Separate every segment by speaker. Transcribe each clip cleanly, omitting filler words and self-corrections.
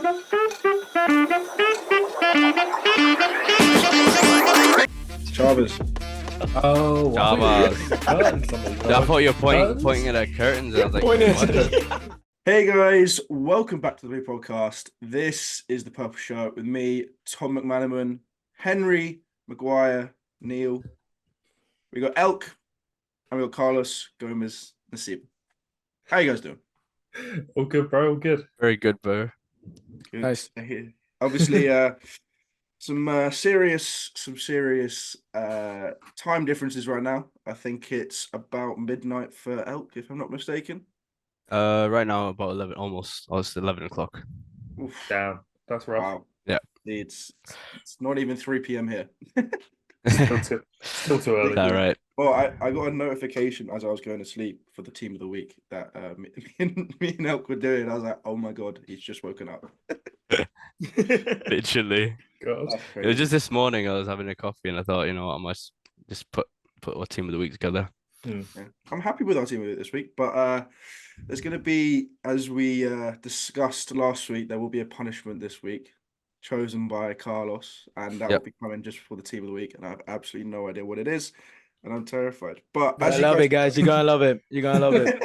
Speaker 1: Chavez.
Speaker 2: Oh,
Speaker 3: Chavez. I thought you were pointing at our curtains. I was like, what?
Speaker 1: Hey guys, welcome back to the Blue Podcast. This is the Purple Shirt with me, Tom McManaman, Henry, Maguire, Neil. We got Elk, and we got Carlos, Gomez, Nasib. How you guys doing?
Speaker 2: all good, bro. All good.
Speaker 3: Very good, bro.
Speaker 1: Good.
Speaker 4: Nice.
Speaker 1: Obviously, some serious time differences right now. I think it's about midnight for Elk, if I'm not mistaken.
Speaker 3: Right now about 11, almost 11 o'clock.
Speaker 1: Oof.
Speaker 2: Damn, that's rough.
Speaker 1: Wow.
Speaker 3: Yeah.
Speaker 1: It's not even 3 p.m. here.
Speaker 2: Still too early.
Speaker 3: Is that right?
Speaker 1: Well, I got a notification as I was going to sleep for the team of the week that me and Elk were doing. I was like, oh my God, he's just woken up.
Speaker 3: Literally.
Speaker 2: God.
Speaker 3: It was just this morning. I was having a coffee and I thought, you know what, I must just put our team of the week together.
Speaker 1: Yeah. I'm happy with our team of the week this week, but there's going to be, as we discussed last week, there will be a punishment this week chosen by Carlos, and that will be coming just before the team of the week, and I have absolutely no idea what it is, and I'm terrified. But
Speaker 4: I love it, guys. You're gonna love it. You're gonna love it.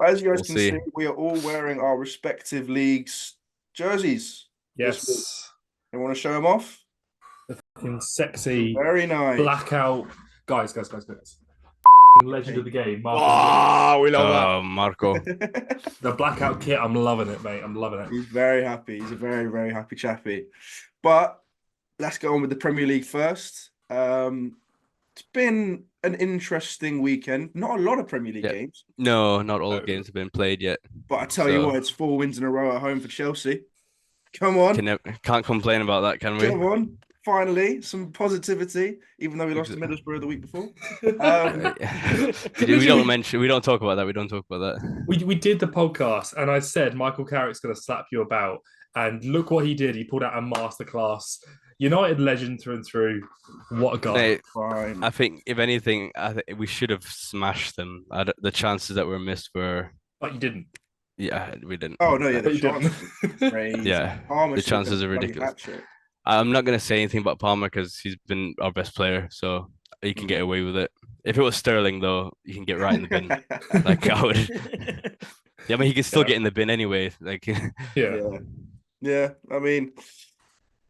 Speaker 1: As you guys
Speaker 3: We'll
Speaker 1: can
Speaker 3: see.
Speaker 1: see, we are all wearing our respective leagues' jerseys.
Speaker 2: Yes.
Speaker 1: You want to show them off?
Speaker 2: Fucking sexy
Speaker 1: Very nice.
Speaker 2: blackout. Guys. Legend of the game. Marco.
Speaker 4: Oh, we love
Speaker 3: Marco.
Speaker 2: The blackout kit. I'm loving it, mate. I'm loving it.
Speaker 1: He's very happy. He's a very, very happy chappy. But let's go on with the Premier League first. It's been an interesting weekend. Not a lot of Premier League games.
Speaker 3: No, not all the games have been played yet.
Speaker 1: But I tell you what, it's 4 wins in a row at home for Chelsea. Come on.
Speaker 3: Can't complain about that, can we?
Speaker 1: Come on. Finally, some positivity, even though we lost to Middlesbrough the week before.
Speaker 3: We don't talk about that. We don't talk about that.
Speaker 2: We did the podcast, and I said Michael Carrick's going to slap you about, and look what he did. He pulled out a masterclass. United legend through and through. What a guy!
Speaker 3: Mate,
Speaker 1: Fine.
Speaker 3: I think if anything, we should have smashed them. The chances that were missed were.
Speaker 2: But you didn't.
Speaker 3: Yeah, we didn't.
Speaker 1: Oh no, yeah,
Speaker 2: But
Speaker 1: the
Speaker 2: you didn't.
Speaker 1: chances are crazy.
Speaker 3: Yeah,
Speaker 1: Palmer
Speaker 3: the
Speaker 1: should have
Speaker 3: chances are
Speaker 1: bloody
Speaker 3: ridiculous.
Speaker 1: hat-trick.
Speaker 3: I'm not gonna say anything about Palmer because he's been our best player, so he can get away with it. If it was Sterling, though, you can get right in the bin. Like I would. Yeah, I mean he can still get in the bin anyway. Like
Speaker 1: Yeah. I mean,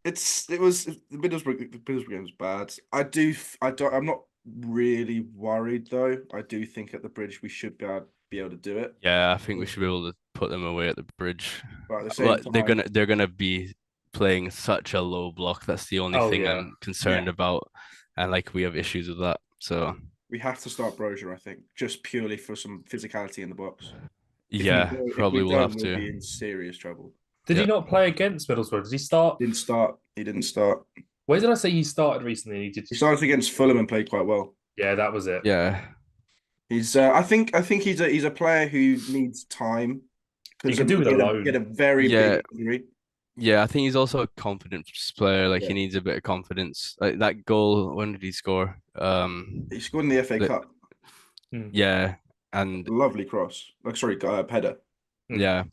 Speaker 1: it was the Middlesbrough game was bad. I'm not really worried though. I do think at the Bridge we should be able to do it.
Speaker 3: Yeah, I think we should be able to put them away at the Bridge.
Speaker 1: But at the same time,
Speaker 3: they're gonna be playing such a low block. That's the only thing I'm concerned about, and like we have issues with that. So
Speaker 1: we have to start Brozier, I think, just purely for some physicality in the box.
Speaker 3: Probably will have
Speaker 1: We'll
Speaker 3: to.
Speaker 1: be in serious trouble.
Speaker 2: Did he not play against Middlesbrough? Did he start?
Speaker 1: He didn't start.
Speaker 2: Where did I say he started recently? He did.
Speaker 1: He started against Fulham and played quite well.
Speaker 2: Yeah, that was it.
Speaker 3: Yeah,
Speaker 1: He's. I think he's a player who needs time.
Speaker 2: He can do it alone.
Speaker 1: Get a very big injury.
Speaker 3: Yeah, I think he's also a confidence player. Like he needs a bit of confidence. Like that goal, when did he score?
Speaker 1: He scored in the FA Cup.
Speaker 3: Yeah, and
Speaker 1: Lovely cross. Like header.
Speaker 3: yeah,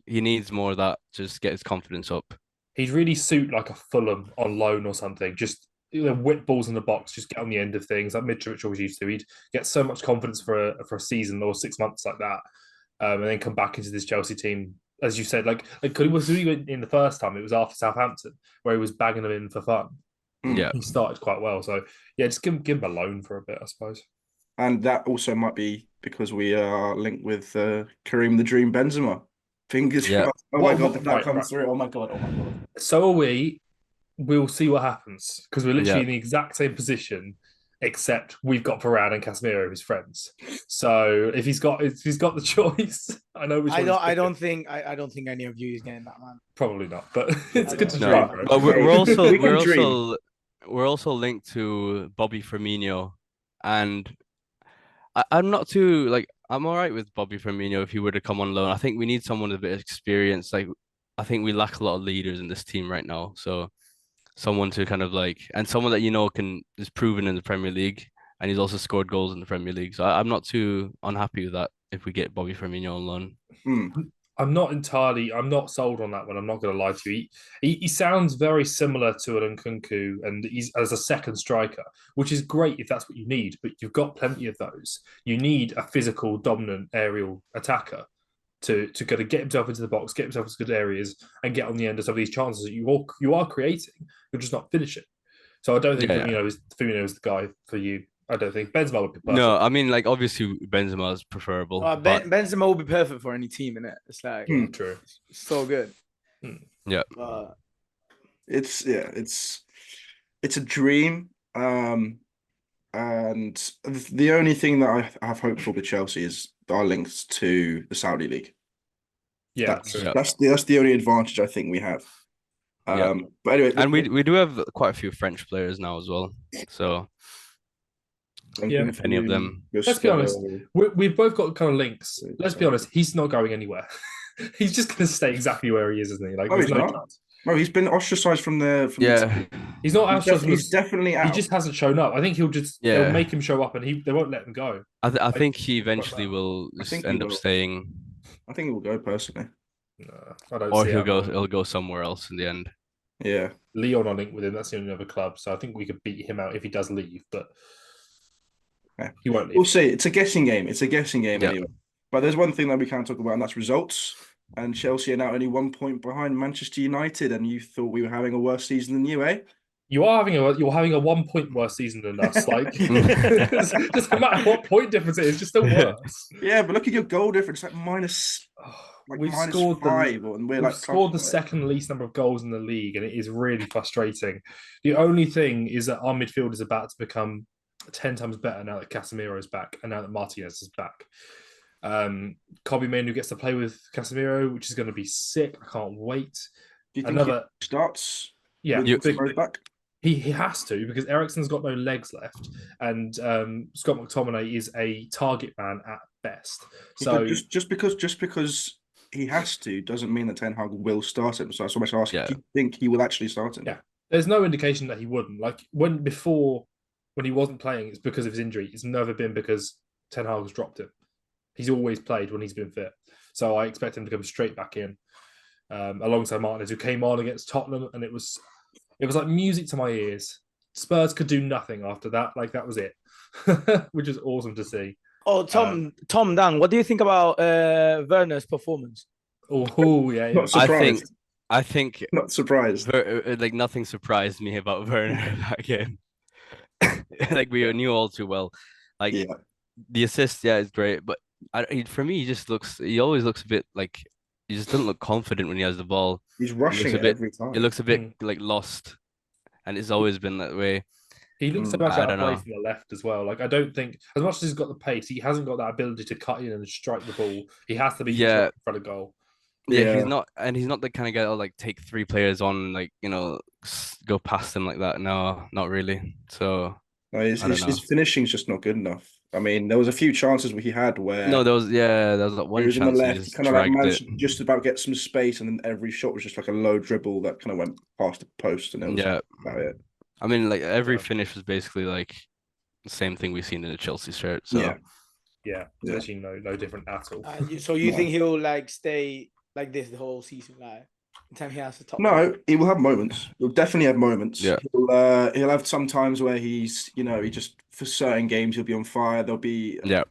Speaker 3: he needs more of that to just get his confidence up.
Speaker 2: He'd really suit like a Fulham on loan or something. Just whip balls in the box, just get on the end of things like Mitrovic always used to. He'd get so much confidence for a season or 6 months like that, and then come back into this Chelsea team. As you said, like he was in the first time. It was after Southampton where he was bagging them in for fun.
Speaker 3: Yeah,
Speaker 2: he started quite well. So yeah, just give him a loan for a bit, I suppose.
Speaker 1: And that also might be because we are linked with Kareem the Dream Benzema. Fingers crossed. Oh my God, that comes through. Oh my God.
Speaker 2: So are we. We'll see what happens because we're literally in the exact same position, except we've got Varane and Casemiro as friends. So if he's got the choice, I know which one.
Speaker 4: I don't think any of you is getting that, man.
Speaker 2: Probably not, but it's good to dream.
Speaker 3: No, but we're also linked to Bobby Firmino, and I'm not too like I'm all right with Bobby Firmino if he were to come on loan. I think we need someone with a bit of experience. Like I think we lack a lot of leaders in this team right now. So someone to kind of and someone that is proven in the Premier League, and he's also scored goals in the Premier League. So I'm not too unhappy with that if we get Bobby Firmino on loan.
Speaker 2: I'm not sold on that one. I'm not going to lie to you. He sounds very similar to an Nkunku, and he's as a second striker, which is great if that's what you need. But you've got plenty of those. You need a physical, dominant aerial attacker to kind of get himself into the box, get himself into good areas, and get on the end of some of these chances that you are creating. You're just not finishing. So I don't think Firmino is the guy for you. I don't think Benzema would be perfect.
Speaker 3: No, I mean, like, obviously Benzema is preferable. But
Speaker 4: Benzema will be perfect for any team, innit? It's like
Speaker 2: true.
Speaker 4: It's so good.
Speaker 3: Yeah.
Speaker 1: It's a dream. And the only thing that I have hope for with Chelsea is our links to the Saudi League.
Speaker 2: Yeah,
Speaker 1: that's the only advantage I think we have. But anyway,
Speaker 3: and we do have quite a few French players now as well. So if any of them.
Speaker 2: Let's be honest, we've both got kind of links. Let's be honest, he's not going anywhere. He's just going to stay exactly where he is, isn't he? Like,
Speaker 1: he's not. No, he's been ostracized from the.
Speaker 2: He's not ostracized.
Speaker 1: He's definitely out.
Speaker 2: He just hasn't shown up. I think they'll make him show up, and they won't let him go.
Speaker 3: I think he eventually will just end up staying.
Speaker 1: I think he will go personally.
Speaker 2: No, I don't.
Speaker 3: Or he'll go somewhere else in the end.
Speaker 1: Yeah,
Speaker 2: Leon on link with him. That's the only other club, so I think we could beat him out if he does leave, but he won't leave.
Speaker 1: We'll see. It's a guessing game. Anyway. But there's one thing that we can't talk about, and that's results. And Chelsea are now only 1 point behind Manchester United, and you thought we were having a worse season than you, eh?
Speaker 2: You're having a 1 point worse season than us. Like, just no matter what point difference it is, just still worse.
Speaker 1: Yeah, but look at your goal difference, like minus.
Speaker 2: We've scored the second least number of goals in the league, and it is really frustrating. The only thing is that our midfield is about to become 10 times better now that Casemiro is back and now that Martinez is back. Kobe Mainoo gets to play with Casemiro, which is going to be sick. I can't wait.
Speaker 1: Do you think he starts?
Speaker 2: Yeah,
Speaker 1: back?
Speaker 2: He has to, because Eriksen's got no legs left, and Scott McTominay is a target man at best. So
Speaker 1: just because he has to doesn't mean that Ten Hag will start him. So I so much ask, do you think he will actually start him?
Speaker 2: Yeah, there's no indication that he wouldn't. Like when he wasn't playing, it's because of his injury. It's never been because Ten Hag has dropped him. He's always played when he's been fit. So I expect him to come straight back in alongside Martinez, who came on against Tottenham, and it was like music to my ears. Spurs could do nothing after that. Like, that was it, which is awesome to see.
Speaker 4: Oh, Tom Dan, what do you think about Werner's performance?
Speaker 2: Yeah.
Speaker 1: Not surprised.
Speaker 3: I think
Speaker 1: not surprised.
Speaker 3: Like, nothing surprised me about Werner that game. Like, we knew all too well. Like, the assist, is great, but for me, he always looks a bit like he just doesn't look confident when he has the ball.
Speaker 1: He's rushing it every time.
Speaker 3: It looks a bit like lost, and it's always been that way.
Speaker 2: He looks so much out of play from the left as well. Like, I don't think, as much as he's got the pace, he hasn't got that ability to cut in and strike the ball. He has to be in front of goal.
Speaker 3: Yeah, he's not the kind of guy that'll like take 3 players on, like, go past them like that. No, not really. So
Speaker 1: his finishing's just not good enough. I mean, there was a few chances he had where
Speaker 3: there was that one chance.
Speaker 1: He was on the left, he kind of like managed to just about get some space, and then every shot was just like a low dribble that kind of went past the post, and it was about it.
Speaker 3: I mean, like, every finish was basically like the same thing we've seen in the Chelsea shirt. So
Speaker 2: it's actually no different at all.
Speaker 4: So you think he'll like stay like this the whole season, like until he has the top?
Speaker 1: No, he will have moments. He'll definitely have moments.
Speaker 3: Yeah.
Speaker 1: He'll have some times where he just, for certain games, he'll be on fire. There'll be a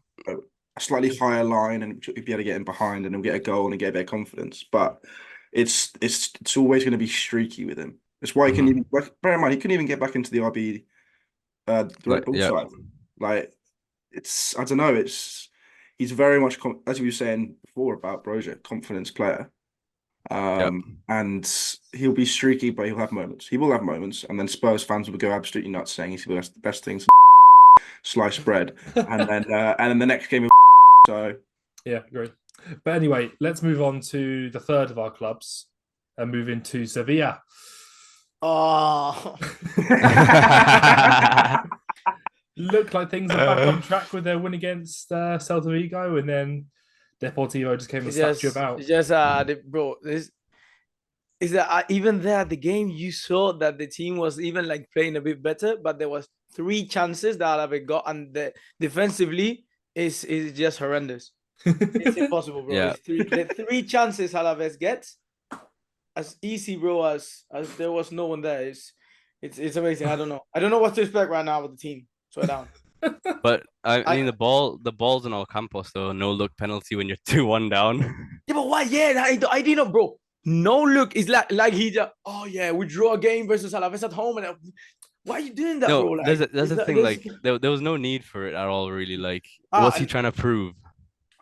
Speaker 1: slightly higher line, and he'll be able to get in behind, and he'll get a goal and get a bit of confidence. But it's always going to be streaky with him. That's why he can even, bear in mind, he couldn't even get back into the RB Red Bull side. Like, I don't know, he's very much, as you were saying before about Broja, confidence player. And he'll be streaky, but he'll have moments. He will have moments, and then Spurs fans will go absolutely nuts saying he's the best thing since sliced bread. And then the next game, so
Speaker 2: yeah, great. But anyway, let's move on to the third of our clubs and move into Sevilla.
Speaker 4: Oh,
Speaker 2: look like things are back on track with their win against Celta Vigo, and then Deportivo just came and slapped you about.
Speaker 4: Bro, is that even there at the game you saw that the team was even like playing a bit better, but there was 3 chances that Alave got, and defensively is just horrendous. It's impossible, bro.
Speaker 3: Yeah.
Speaker 4: The 3 chances Alaves gets, as easy, bro, as there was no one there. It's amazing. I don't know what to expect right now with the team. Slow down.
Speaker 3: But I
Speaker 4: I-
Speaker 3: mean the ball's in all campos though. No look penalty when you're 2-1 down.
Speaker 4: Yeah, but why? Yeah, I didn't know, bro. No look. It's like he just, oh yeah, we draw a game versus Alaves at home, and why are you doing that, bro?
Speaker 3: No,
Speaker 4: Like,
Speaker 3: there's
Speaker 4: is
Speaker 3: a
Speaker 4: that,
Speaker 3: thing like there was no need for it at all, really. Like, what's he
Speaker 4: and
Speaker 3: trying to prove?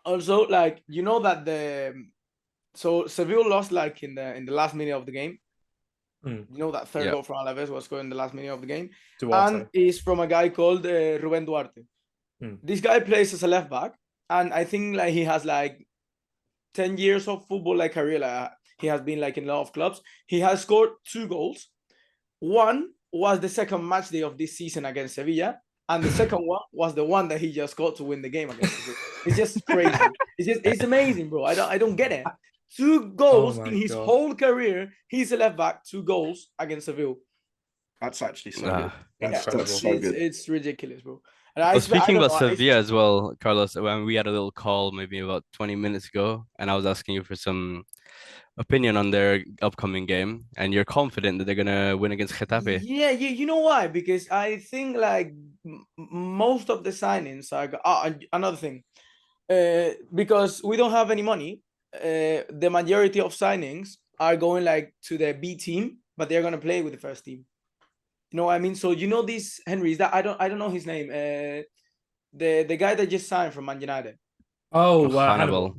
Speaker 4: also, like, you know that so Seville lost like in the last minute of the game. You know that third
Speaker 3: Yeah.
Speaker 4: goal from Alaves was scored in the last minute of the game,
Speaker 2: Duarte.
Speaker 4: and is from a guy called Ruben Duarte. This guy plays as a left back, and I think like he has like 10 years of football like career. Like, he has been like in a lot of clubs. He has scored 2 goals. One was the second match day of this season against Sevilla, and the second one was the one that he just got to win the game against Sevilla. It's just crazy. It's amazing, bro. I don't get it. 2 goals in his whole career. He's a left back. 2 goals against Seville.
Speaker 1: That's actually so good.
Speaker 2: That's
Speaker 1: so good.
Speaker 4: It's ridiculous, bro.
Speaker 3: Well, speaking about Sevilla as well, Carlos, when we had a little call maybe about 20 minutes ago, and I was asking you for some opinion on their upcoming game, and you're confident that they're gonna win against Getafe.
Speaker 4: Yeah, you know why? Because I think like most of the signings are another thing. Because we don't have any money, the majority of signings are going like to the B team, but they're gonna play with the first team. You know what I mean? So you know this Henry, is that I don't know his name. The guy that just signed from Man United.
Speaker 2: Oh,
Speaker 3: Hannibal.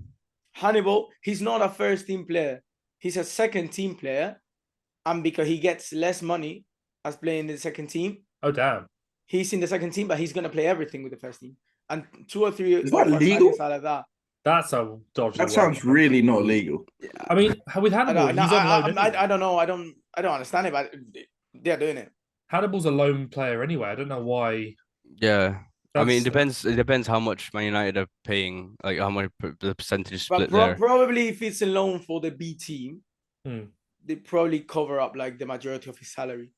Speaker 4: Hannibal, he's not a first team player. He's a second team player, and because he gets less money as playing in the second team.
Speaker 2: Oh damn.
Speaker 4: He's in the second team, but he's gonna play everything with the first team. And 2 or 3
Speaker 1: is that legal?
Speaker 4: Like that.
Speaker 2: That's a dodgy.
Speaker 1: That sounds really not legal.
Speaker 2: I mean, with Hannibal, he's on loan.
Speaker 4: I don't know. I don't understand it, but they're doing it.
Speaker 2: Hannibal's a lone player anyway. I don't know why.
Speaker 3: Yeah. I mean, it depends how much Man United are paying, like how much the percentage split there.
Speaker 4: Probably if it's a loan for the B team, they probably cover up like the majority of his salary.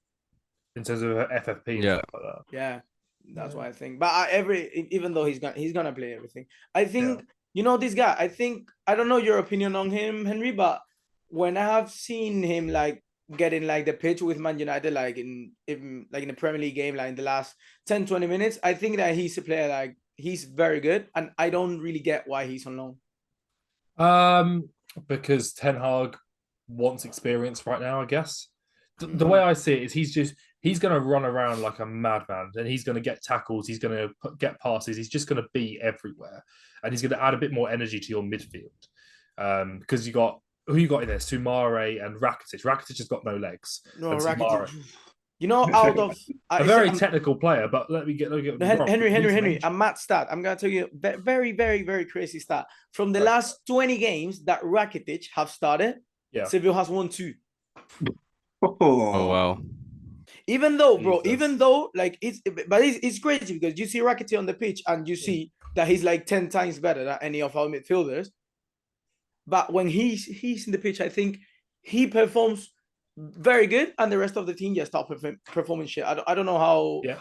Speaker 2: In terms of FFP and stuff like that.
Speaker 4: Yeah, that's what I think. But even though he's gonna play everything, I think you know this guy. I don't know your opinion on him, Henry, but when I have seen him like getting like the pitch with Man United, like in the Premier League game, like in the last 10-20 minutes, I think that he's a player like he's very good, and I don't really get why he's on
Speaker 2: loan. Because Ten Hag wants experience right now, I guess. The way I see it is he's going to run around like a madman, and he's going to get tackles, he's going to get passes, he's just going to be everywhere, and he's going to add a bit more energy to your midfield. Because who you got in there? Soumare and Rakitic. Rakitic has got no legs.
Speaker 4: No, Rakitic. You know, out of
Speaker 2: a very technical player, but let me get
Speaker 4: Henry. A mad stat. I'm gonna tell you a very, very, very crazy stat. From the last 20 games that Rakitic have started, Seville has won 2.
Speaker 3: Oh wow.
Speaker 4: Even though, bro, like it's crazy because you see Rakitic on the pitch and you see that he's like 10 times better than any of our midfielders. But when he's in the pitch, I think he performs very good, and the rest of the team just stop performing shit. I don't know how.
Speaker 2: Yeah,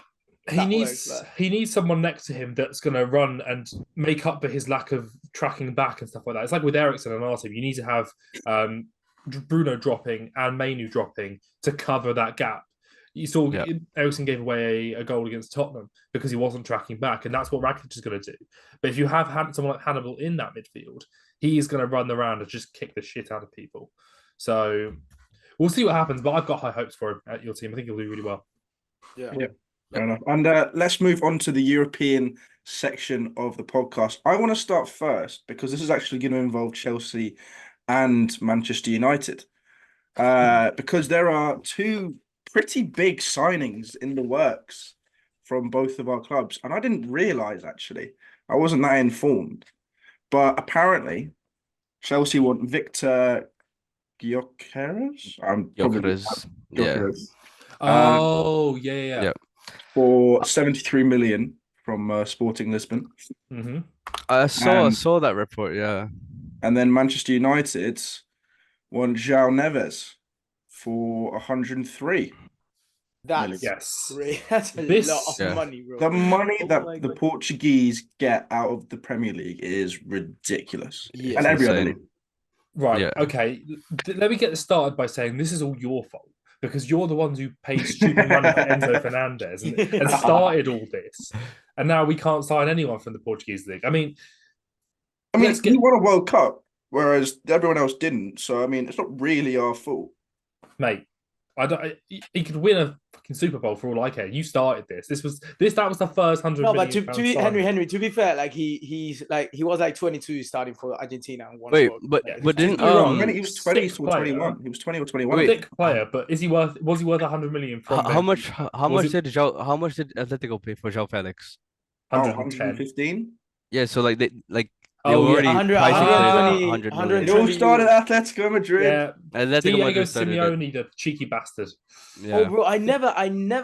Speaker 2: he needs someone next to him that's going to run and make up for his lack of tracking back and stuff like that. It's like with Eriksen and our team, you need to have Bruno dropping and Mainu dropping to cover that gap. You saw Eriksen gave away a goal against Tottenham because he wasn't tracking back, and that's what Rakitic is going to do. But if you have someone like Hannibal in that midfield, he is going to run around and just kick the shit out of people. So we'll see what happens, but I've got high hopes for him at your team. I think he'll do really well.
Speaker 1: Yeah. Fair enough. And let's move on to the European section of the podcast. I want to start first because this is actually going to involve Chelsea and Manchester United. Because there are 2 pretty big signings in the works from both of our clubs. And I didn't realise, actually. I wasn't that informed. But apparently, Chelsea want Victor Gyökeres.
Speaker 3: Gyökeres.
Speaker 2: Yeah.
Speaker 1: For 73 million from Sporting Lisbon.
Speaker 2: Mm-hmm.
Speaker 3: I saw that report, yeah.
Speaker 1: And then Manchester United want João Neves for 103.
Speaker 4: That's
Speaker 2: yes.
Speaker 4: That's a lot of money, bro.
Speaker 1: The money that the Portuguese get out of the Premier League is ridiculous.
Speaker 4: Yeah.
Speaker 1: And every other league.
Speaker 2: Right.
Speaker 3: Yeah.
Speaker 2: Okay. Let me get this started by saying this is all your fault because you're the ones who paid stupid money for Enzo Fernandez and started all this. And now we can't sign anyone from the Portuguese league. I mean,
Speaker 1: he won a World Cup, whereas everyone else didn't. So, I mean, it's not really our fault.
Speaker 2: Mate, he could win a fucking Super Bowl for all I care. You started this. That was the first 100
Speaker 4: No,
Speaker 2: million
Speaker 4: but to Henry, to be fair, like he was like 22 starting for Argentina and won.
Speaker 3: Wait, but didn't
Speaker 1: he was 20 or 21. He was 20 or 21.
Speaker 2: Thick player, but was he worth 100 million from
Speaker 3: how much did Atletico pay for João Felix?
Speaker 1: 115?
Speaker 3: Yeah, so like they
Speaker 2: already
Speaker 1: 120. It all started at Atletico Madrid.
Speaker 2: Yeah,
Speaker 3: Atletico
Speaker 2: Diego Simeone, the cheeky bastard.
Speaker 3: Yeah.
Speaker 4: Oh, bro, I never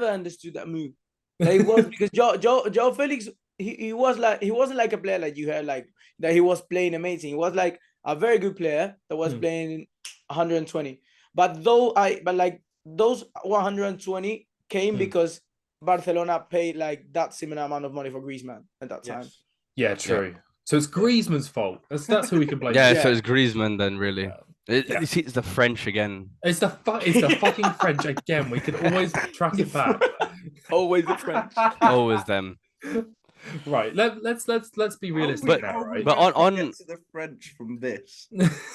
Speaker 4: understood that move. Like, it was because João Felix, he wasn't like a player like you heard like that he was playing amazing. He was like a very good player that was playing 120. But those 120 came because Barcelona paid like that similar amount of money for Griezmann at that time.
Speaker 2: Yeah, true. Yeah. So it's Griezmann's fault. That's who we can blame.
Speaker 3: So it's Griezmann then, really. It's the French again.
Speaker 2: It's the fucking French again. We can always track it back.
Speaker 4: Always the French.
Speaker 3: Always them.
Speaker 2: Right. Let's be realistic now, right?
Speaker 1: But on to the French from this.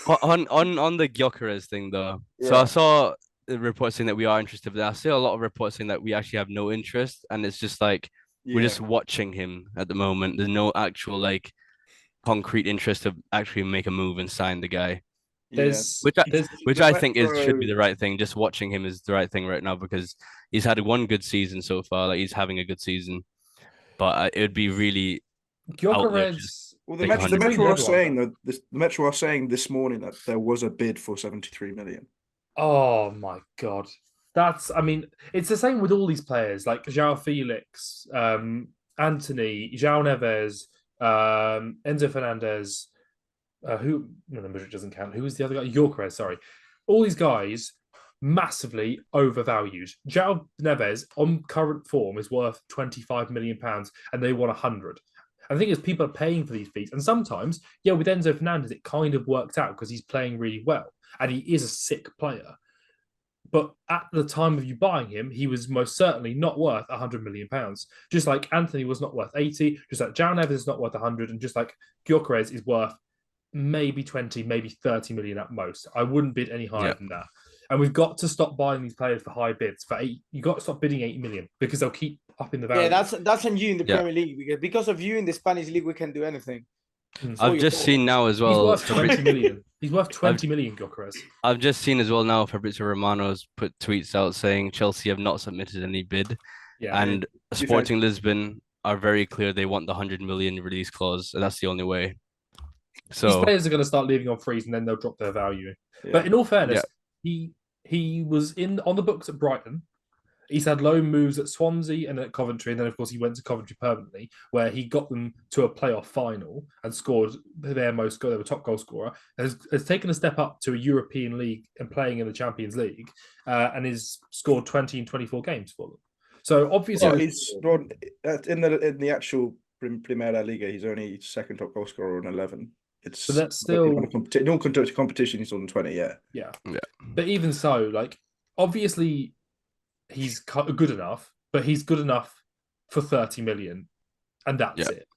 Speaker 3: on the Gyökeres thing though. Yeah. So I saw the report saying that we are interested, but I see a lot of reports saying that we actually have no interest, and it's just like we're just watching him at the moment. There's no actual like concrete interest to actually make a move and sign the guy. Which I think should be the right thing. Just watching him is the right thing right now because he's had one good season so far. Like he's having a good season, but it would be really.
Speaker 2: Gyökeres.
Speaker 1: Well, the Metro are saying this morning that there was a bid for 73 million.
Speaker 2: Oh my god, it's the same with all these players like João Felix, Anthony, João Neves, Enzo Fernandez. Madrid doesn't count. Who was the other guy? Gyökeres, sorry. All these guys massively overvalued. João Neves on current form is worth £25 million and they want 100. And the thing is, people are paying for these fees. And sometimes, with Enzo Fernandez, it kind of worked out because he's playing really well and he is a sick player. But at the time of you buying him, he was most certainly not worth £100 million. Just like Anthony was not worth 80, just like João Neves is not worth 100, and just like Gyökeres is worth maybe 20, maybe 30 million at most. I wouldn't bid any higher than that. And we've got to stop buying these players for high bids. You got to stop bidding 80 million because they'll keep up in the value.
Speaker 4: Yeah, that's on you in the Premier League because of you in the Spanish league, we can do anything.
Speaker 3: I've just seen now as well.
Speaker 2: He's worth 20 million. He's worth 20 million, Gyökeres.
Speaker 3: I've just seen as well now Fabrizio Romano's put tweets out saying Chelsea have not submitted any bid. Yeah, and Sporting Lisbon are very clear they want the 100 million release clause. And that's the only way. So
Speaker 2: these players are going to start leaving on freeze and then they'll drop their value. Yeah. But in all fairness, he was on the books at Brighton. He's had loan moves at Swansea and at Coventry, and then of course he went to Coventry permanently, where he got them to a playoff final and scored their most goal. They were top goal scorer. Has taken a step up to a European league and playing in the Champions League, and has scored 20 in 24 games for them. So obviously,
Speaker 1: he's in the actual Primeria Liga. He's only second top goal scorer on 11.
Speaker 2: So that's still
Speaker 1: no competition. He's on 20. Yeah.
Speaker 2: But even so, like obviously, he's good enough, but he's good enough for 30 million, and that's it.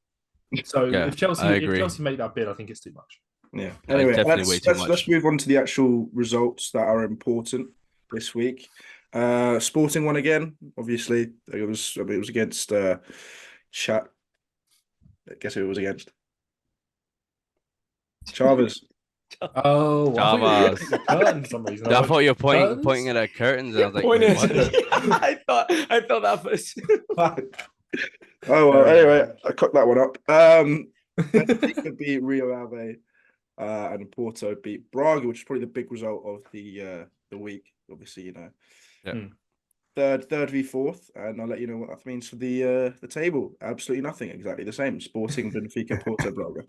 Speaker 2: So if Chelsea make that bid, I think it's too much.
Speaker 1: Yeah. Anyway, let's move on to the actual results that are important this week. Sporting won again. Obviously, it was against Chat. Guess who it was against? Chavez.
Speaker 2: Oh,
Speaker 3: Chavez.
Speaker 2: For some reason.
Speaker 3: I thought you were pointing at curtains. And I was like,
Speaker 4: I thought that first.
Speaker 1: Oh well. Anyway, I cocked that one up. Benfica beat Rio Ave, and Porto beat Braga, which is probably the big result of the week. Obviously, third v fourth, and I'll let you know what that means for the table. Absolutely nothing. Exactly the same. Sporting, Benfica, Porto, Braga.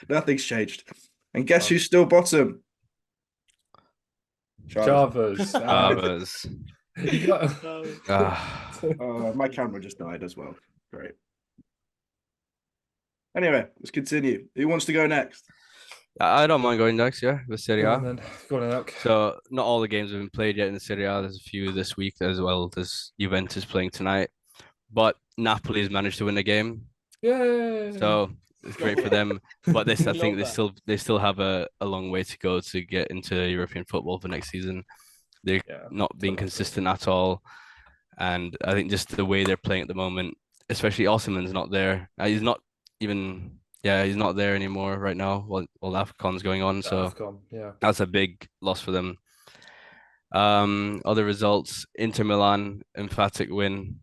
Speaker 1: Nothing's changed. And guess who's still bottom?
Speaker 2: Chavez. You got...
Speaker 1: My camera just died as well. Great. Anyway, let's continue. Who wants to go next?
Speaker 3: I don't mind going next, yeah, with Serie
Speaker 2: Go
Speaker 3: A.
Speaker 2: on then. Go on, Elk.
Speaker 3: So not all the games have been played yet in the Serie A. There's a few this week as well. There's Juventus playing tonight, but Napoli has managed to win the game,
Speaker 2: Yay!
Speaker 3: so it's great for them. But I think
Speaker 4: Love
Speaker 3: they still have a long way to go to get into European football for next season. They're not being consistent at all, and I think just the way they're playing at the moment, especially Osimhen's not there. He's not even. Yeah, he's not there anymore right now while AFCON's going on. So that's a big loss for them. Other results: Inter Milan emphatic win,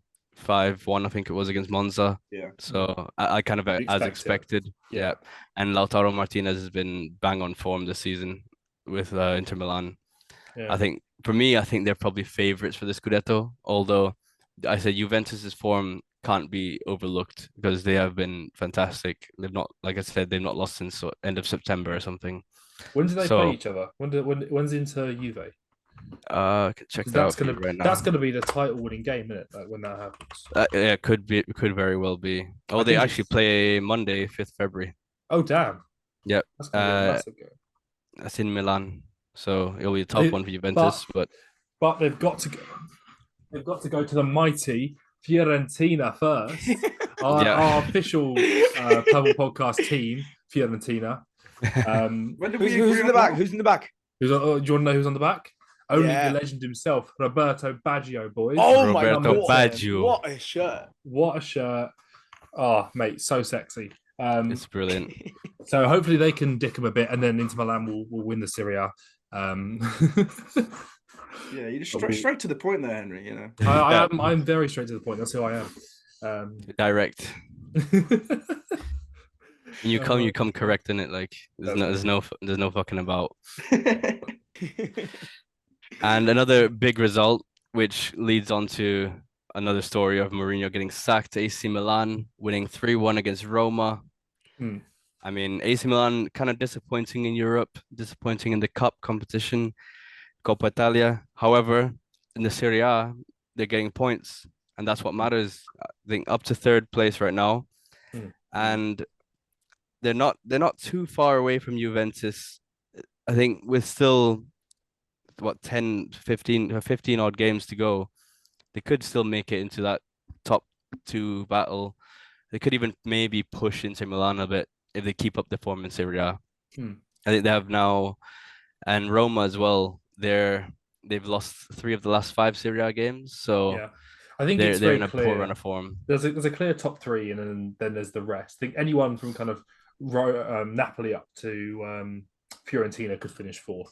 Speaker 3: 5-1, I think it was, against Monza.
Speaker 1: Yeah.
Speaker 3: So I kind of as expected. Yeah. And Lautaro Martinez has been bang on form this season with Inter Milan.
Speaker 2: Yeah.
Speaker 3: I think they're probably favorites for the Scudetto. Although I said Juventus's form can't be overlooked because they have been fantastic. They've not, like I said, they've not lost since end of September or something.
Speaker 2: When do they play each other? When's Inter Juve?
Speaker 3: I can check that out for you right now.
Speaker 2: That's gonna be the title-winning game, isn't it? Like when that happens.
Speaker 3: Yeah, it could very well be. Oh, they actually play Monday, 5th February.
Speaker 2: Oh damn.
Speaker 3: Yep.
Speaker 2: That's gonna be a massive game.
Speaker 3: That's in Milan, so it'll be a tough one for Juventus.
Speaker 2: But they've got to go. They've got to go to the mighty Fiorentina first. Our official Pebble Podcast team, Fiorentina.
Speaker 4: Who's in the back? Who's in the back?
Speaker 2: Do you want to know who's on the back? Only the legend himself, Roberto Baggio, boys.
Speaker 4: Oh
Speaker 3: Roberto Baggio.
Speaker 4: What a shirt.
Speaker 2: What a shirt. Oh, mate, so sexy.
Speaker 3: It's brilliant.
Speaker 2: So hopefully they can dick him a bit, and then Inter Milan will win the Serie A.
Speaker 1: Yeah, you just straight to the point there, Henry. You know,
Speaker 2: I'm very straight to the point. That's who I am. Direct.
Speaker 3: You come correct in it. Like there's no fucking about. And another big result, which leads on to another story of Mourinho getting sacked. AC Milan winning 3-1 against Roma. I mean, AC Milan kind of disappointing in Europe, disappointing in the cup competition, Coppa Italia. However, in the Serie A, they're getting points, and that's what matters. I think up to 3rd place right now, and they're not too far away from Juventus. I think with still 10, 15 odd games to go, they could still make it into that top 2 battle. They could even maybe push Inter Milan a bit if they keep up the form in Serie A. I think they have now, and Roma as well. They've lost 3 of the last 5 Serie A games, so
Speaker 2: I think
Speaker 3: they're in a poor run of form.
Speaker 2: There's a clear top 3, and then there's the rest. I think anyone from kind of Napoli up to Fiorentina could finish 4th.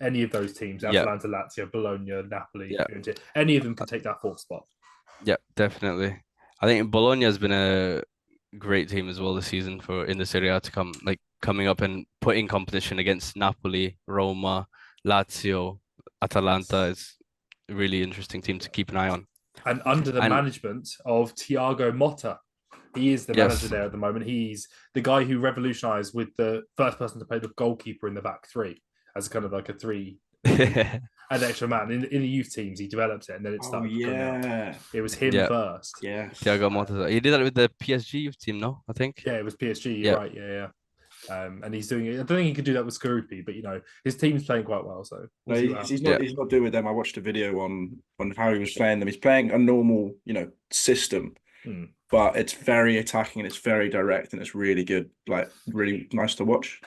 Speaker 2: Any of those teams, Atalanta, Lazio, Bologna, Napoli, Fiorentina, any of them can take that 4th spot. Yeah,
Speaker 3: definitely. I think Bologna has been a great team as well this season in the Serie A to come, like coming up and putting competition against Napoli, Roma, Lazio, Atalanta. Is a really interesting team to keep an eye on.
Speaker 2: And under the management of Thiago Motta. He is the manager there at the moment. He's the guy who revolutionized with the first person to play the goalkeeper in the back 3 as kind of like a 3 an extra man. In the youth teams, he develops it, and then it started. It was him first.
Speaker 1: Yeah,
Speaker 3: Thiago Motta. He did that with the PSG youth team, no? I think.
Speaker 2: Yeah, it was PSG. You're right. Yeah. And he's doing it. I don't think he could do that with Scoruppi, but his team's playing quite well. So
Speaker 1: he's not doing with them. I watched a video on how he was playing them. He's playing a normal, system, but it's very attacking and it's very direct and it's really good. Like really nice to watch.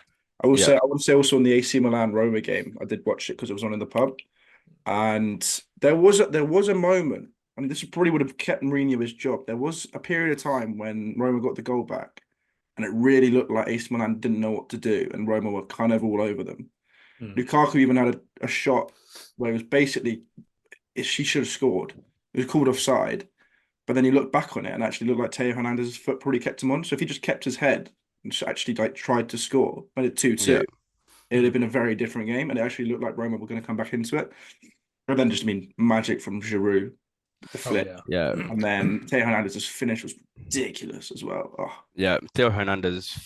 Speaker 1: I would say also on the AC Milan Roma game, I did watch it because it was on in the pub, and there was a moment, and this probably would have kept Mourinho his job. There was a period of time when Roma got the goal back, and it really looked like AC Milan didn't know what to do, and Roma were kind of all over them. Lukaku even had a shot where it was basically she should have scored. It was called offside, but then he looked back on it and actually looked like Teo Hernandez's foot probably kept him on. So if he just kept his head and actually tried to score, made it 2-2, it would have been a very different game, and it actually looked like Roma were going to come back into it. And then just magic from Giroud, the flip, and then Teo Hernandez's finish was ridiculous as well.
Speaker 3: Yeah, Teo Hernandez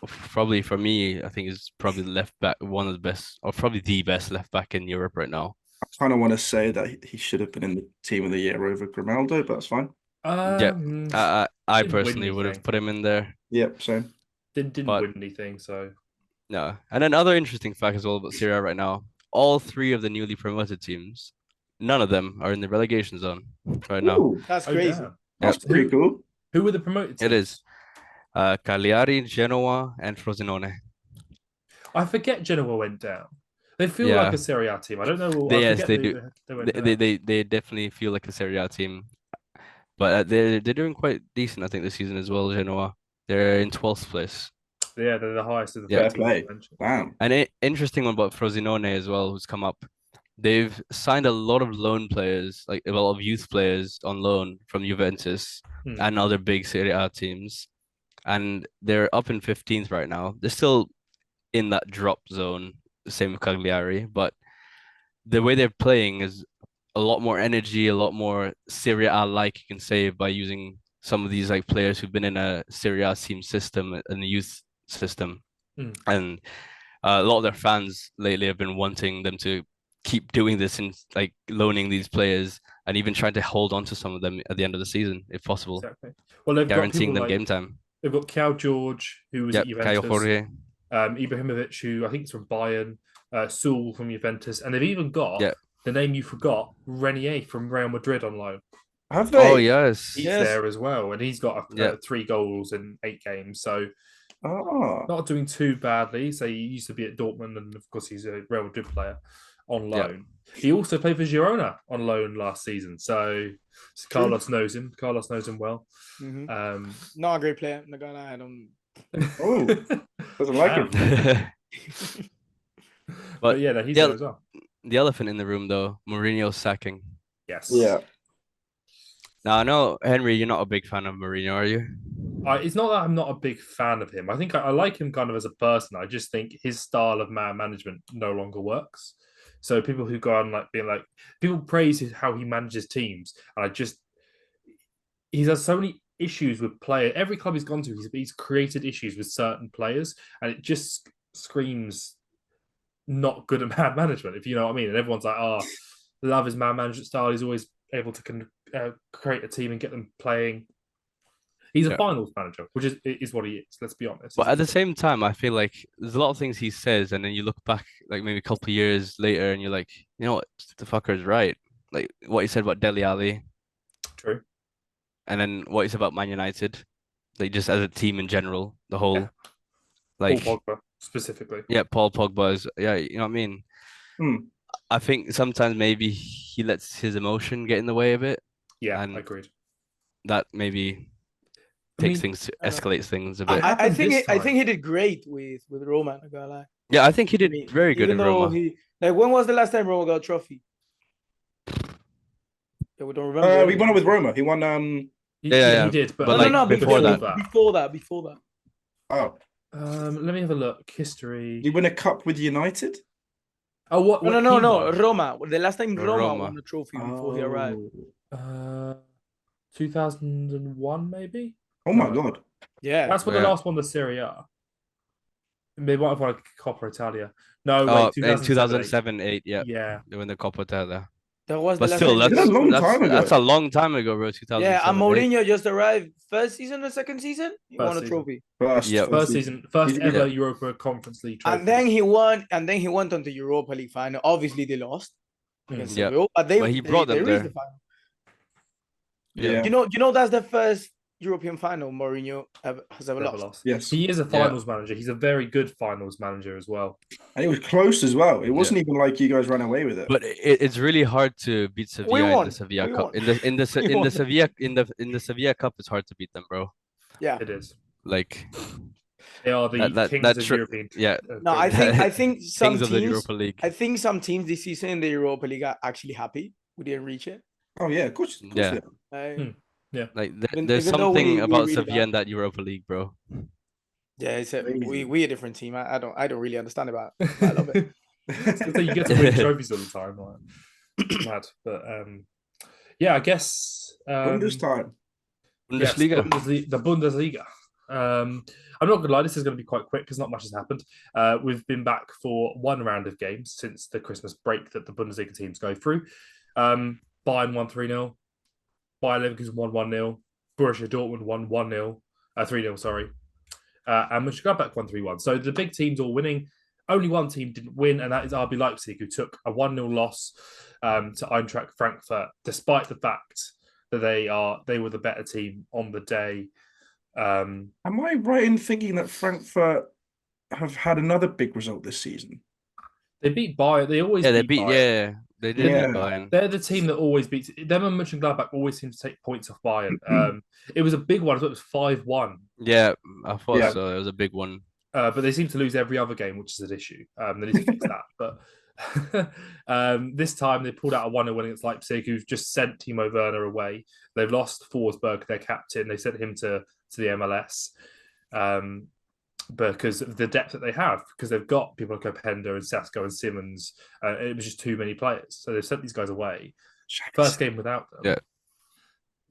Speaker 3: probably for me, I think is probably the left back, one of the best, or probably the best left back in Europe right now.
Speaker 1: I kind of want to say that he should have been in the team of the year over Grimaldo, but that's fine.
Speaker 3: Yeah, I
Speaker 2: Didn't win
Speaker 3: personally would have
Speaker 2: anything.
Speaker 3: put him in there.
Speaker 1: Yep, same.
Speaker 2: Didn't
Speaker 3: But-
Speaker 2: win anything, so
Speaker 3: No. And another interesting fact as well about Serie A right now, all three of the newly promoted teams, none of them are in the relegation zone right now.
Speaker 1: Ooh,
Speaker 4: That's
Speaker 2: oh,
Speaker 4: crazy.
Speaker 2: damn.
Speaker 1: that's pretty cool.
Speaker 2: Who were the promoted
Speaker 3: It
Speaker 2: teams?
Speaker 3: is. Cagliari, Genoa, and Frosinone.
Speaker 2: I forget Genoa went down. They feel
Speaker 3: Yeah.
Speaker 2: like a Serie A team. I don't know. I
Speaker 3: Yes,
Speaker 2: forget
Speaker 3: they do.
Speaker 2: They went down.
Speaker 3: They definitely feel like a Serie A team. But they're doing quite decent, I think, this season as well, Genoa. They're in 12th place.
Speaker 2: Yeah, they're the highest of the
Speaker 3: Yeah.
Speaker 2: 13
Speaker 1: Fair
Speaker 2: you
Speaker 1: play.
Speaker 2: mentioned.
Speaker 1: Damn.
Speaker 3: And interesting one about Frosinone as well, who's come up. They've signed a lot of loan players, like a lot of youth players on loan from Juventus and other big Serie A teams. And they're up in 15th right now. They're still in that drop zone, same with Cagliari, but the way they're playing is a lot more energy, a lot more Serie A like, you can say, by using some of these like players who've been in a Serie A team system and the youth system. And a lot of their fans lately have been wanting them to keep doing this and like loaning these players and even trying to hold on to some of them at the end of the season, if possible.
Speaker 2: Exactly. Well, they've
Speaker 3: Guaranteeing
Speaker 2: got
Speaker 3: them
Speaker 2: people
Speaker 3: game time.
Speaker 2: They've got Cal George, who was at
Speaker 3: Caio
Speaker 2: Juventus.
Speaker 3: Jorge.
Speaker 2: Ibrahimovic, who I think is from Bayern. Saul from Juventus. And they've even got the name you forgot, Renier from Real Madrid on loan.
Speaker 1: Have they?
Speaker 3: Oh, yes.
Speaker 2: He's there as well. And he's got 3 goals in 8 games. So not doing too badly. So he used to be at Dortmund, and of course he's a Real Madrid player on loan. He also played for Girona on loan last season. So Carlos knows him. Carlos knows him well.
Speaker 4: Not a great player. I'm not gonna lie. I don't.
Speaker 1: Oh, doesn't like
Speaker 3: him.
Speaker 2: But yeah, he's there as well.
Speaker 3: The elephant in the room, though, Mourinho's sacking.
Speaker 2: Yes.
Speaker 1: Yeah.
Speaker 3: Now, I know, Henry, you're not a big fan of Mourinho, are you?
Speaker 2: It's not that I'm not a big fan of him. I think I like him kind of as a person. I just think his style of man management no longer works. So people who go on people praise how he manages teams, and he's had so many issues with players. Every club he's gone to, he's created issues with certain players, and it just screams not good at man management, if you know what I mean. And everyone's like, love his man management style. He's always able to create a team and get them playing. He's a finals manager, which is what he is. Let's be honest.
Speaker 3: But at the same time, I feel like there's a lot of things he says, and then you look back, like maybe a couple of years later, and you're like, you know what, the fucker's right. Like what he said about Dele Alli.
Speaker 2: True.
Speaker 3: And then what he said about Man United, like just as a team in general, the whole, like
Speaker 2: Paul Pogba specifically.
Speaker 3: Yeah, Paul Pogba is, you know what I mean. I think sometimes maybe he lets his emotion get in the way of it.
Speaker 2: Yeah, I agreed.
Speaker 3: That maybe escalates things a bit.
Speaker 4: I think he did great with Roma. I gotta lie.
Speaker 3: Yeah, I think he did very good in Roma.
Speaker 4: When was the last time Roma got a trophy? Yeah, we don't remember.
Speaker 1: He won it with Roma. He won.
Speaker 2: He did, but
Speaker 4: no,
Speaker 2: before that.
Speaker 4: Before that.
Speaker 1: Oh.
Speaker 2: Let me have a look. History.
Speaker 1: He won a cup with United.
Speaker 2: Oh, what?
Speaker 4: No. Roma. The last time Roma won a trophy before he arrived.
Speaker 2: 2001, maybe.
Speaker 1: Oh my god.
Speaker 4: Yeah.
Speaker 2: That's when the last one, the Serie A. They might have won a Coppa Italia. No, wait,
Speaker 3: 2007-8.
Speaker 2: Yeah.
Speaker 3: They won the Coppa Italia.
Speaker 4: That was
Speaker 3: but still, that's
Speaker 1: a long time ago.
Speaker 3: That's a long time ago, bro. 2007.
Speaker 4: Yeah, and Mourinho just arrived first season or second season. He won a trophy.
Speaker 2: First season, first ever Europa Conference League trophy.
Speaker 4: And then he won, he went on the Europa League final. Obviously, they lost against Seville, but
Speaker 3: he brought them there.
Speaker 4: The final.
Speaker 1: Yeah.
Speaker 4: You know that's the first European final Mourinho has ever lost.
Speaker 1: Yes,
Speaker 2: he is a finals manager. He's a very good finals manager as well.
Speaker 1: And it was close as well. It wasn't even like you guys ran away with it.
Speaker 3: But it's really hard to beat Sevilla in the Sevilla Cup. In the Sevilla Cup, it's hard to beat them, bro.
Speaker 4: Yeah,
Speaker 2: it is.
Speaker 3: Like
Speaker 2: they are the kings of European.
Speaker 3: Yeah.
Speaker 4: No, I think some
Speaker 3: kings of the Europa League.
Speaker 4: I think some teams this season in the Europa League are actually happy we didn't reach it.
Speaker 1: Oh yeah, of course
Speaker 3: yeah.
Speaker 2: Yeah,
Speaker 3: like there's something about Sevilla in that Europa League, bro.
Speaker 4: Yeah, it's we a different team. I don't really understand about it. I love it.
Speaker 2: So you get to win trophies all the time, like mad. But yeah, I guess
Speaker 1: Bundesliga.
Speaker 2: Yes, the Bundesliga. I'm not gonna lie, this is gonna be quite quick because not much has happened. We've been back for one round of games since the Christmas break that the Bundesliga teams go through. Bayern won 3-0, Bayer Leverkusen won 1-0, Borussia Dortmund won 1-0, 3-0, sorry. And Mönchengladbach won 3-1. So the big teams all winning. Only one team didn't win, and that is RB Leipzig, who took a 1-0 loss to Eintracht Frankfurt, despite the fact that they were the better team on the day.
Speaker 1: Am I right in thinking that Frankfurt have had another big result this season?
Speaker 2: They beat Bayern. They always
Speaker 3: they
Speaker 2: beat
Speaker 3: beat.
Speaker 2: Bayern.
Speaker 3: Yeah, they did
Speaker 1: Yeah.
Speaker 3: beat Bayern.
Speaker 2: They're the team that always beats them, and Mönchengladbach always seem to take points off Bayern. It was a big one. I thought it was 5-1.
Speaker 3: Yeah, I thought
Speaker 1: Yeah.
Speaker 3: so. It was a big one.
Speaker 2: But they seem to lose every other game, which is an issue. They need to fix that. But this time they pulled out a 1-0 win against Leipzig, who've just sent Timo Werner away. They've lost Forsberg, their captain. They sent him to the MLS because of the depth that they have, because they've got people like Openda and Sasko and Simmons. It was just too many players. So they've sent these guys away. First game without them.
Speaker 3: Yeah.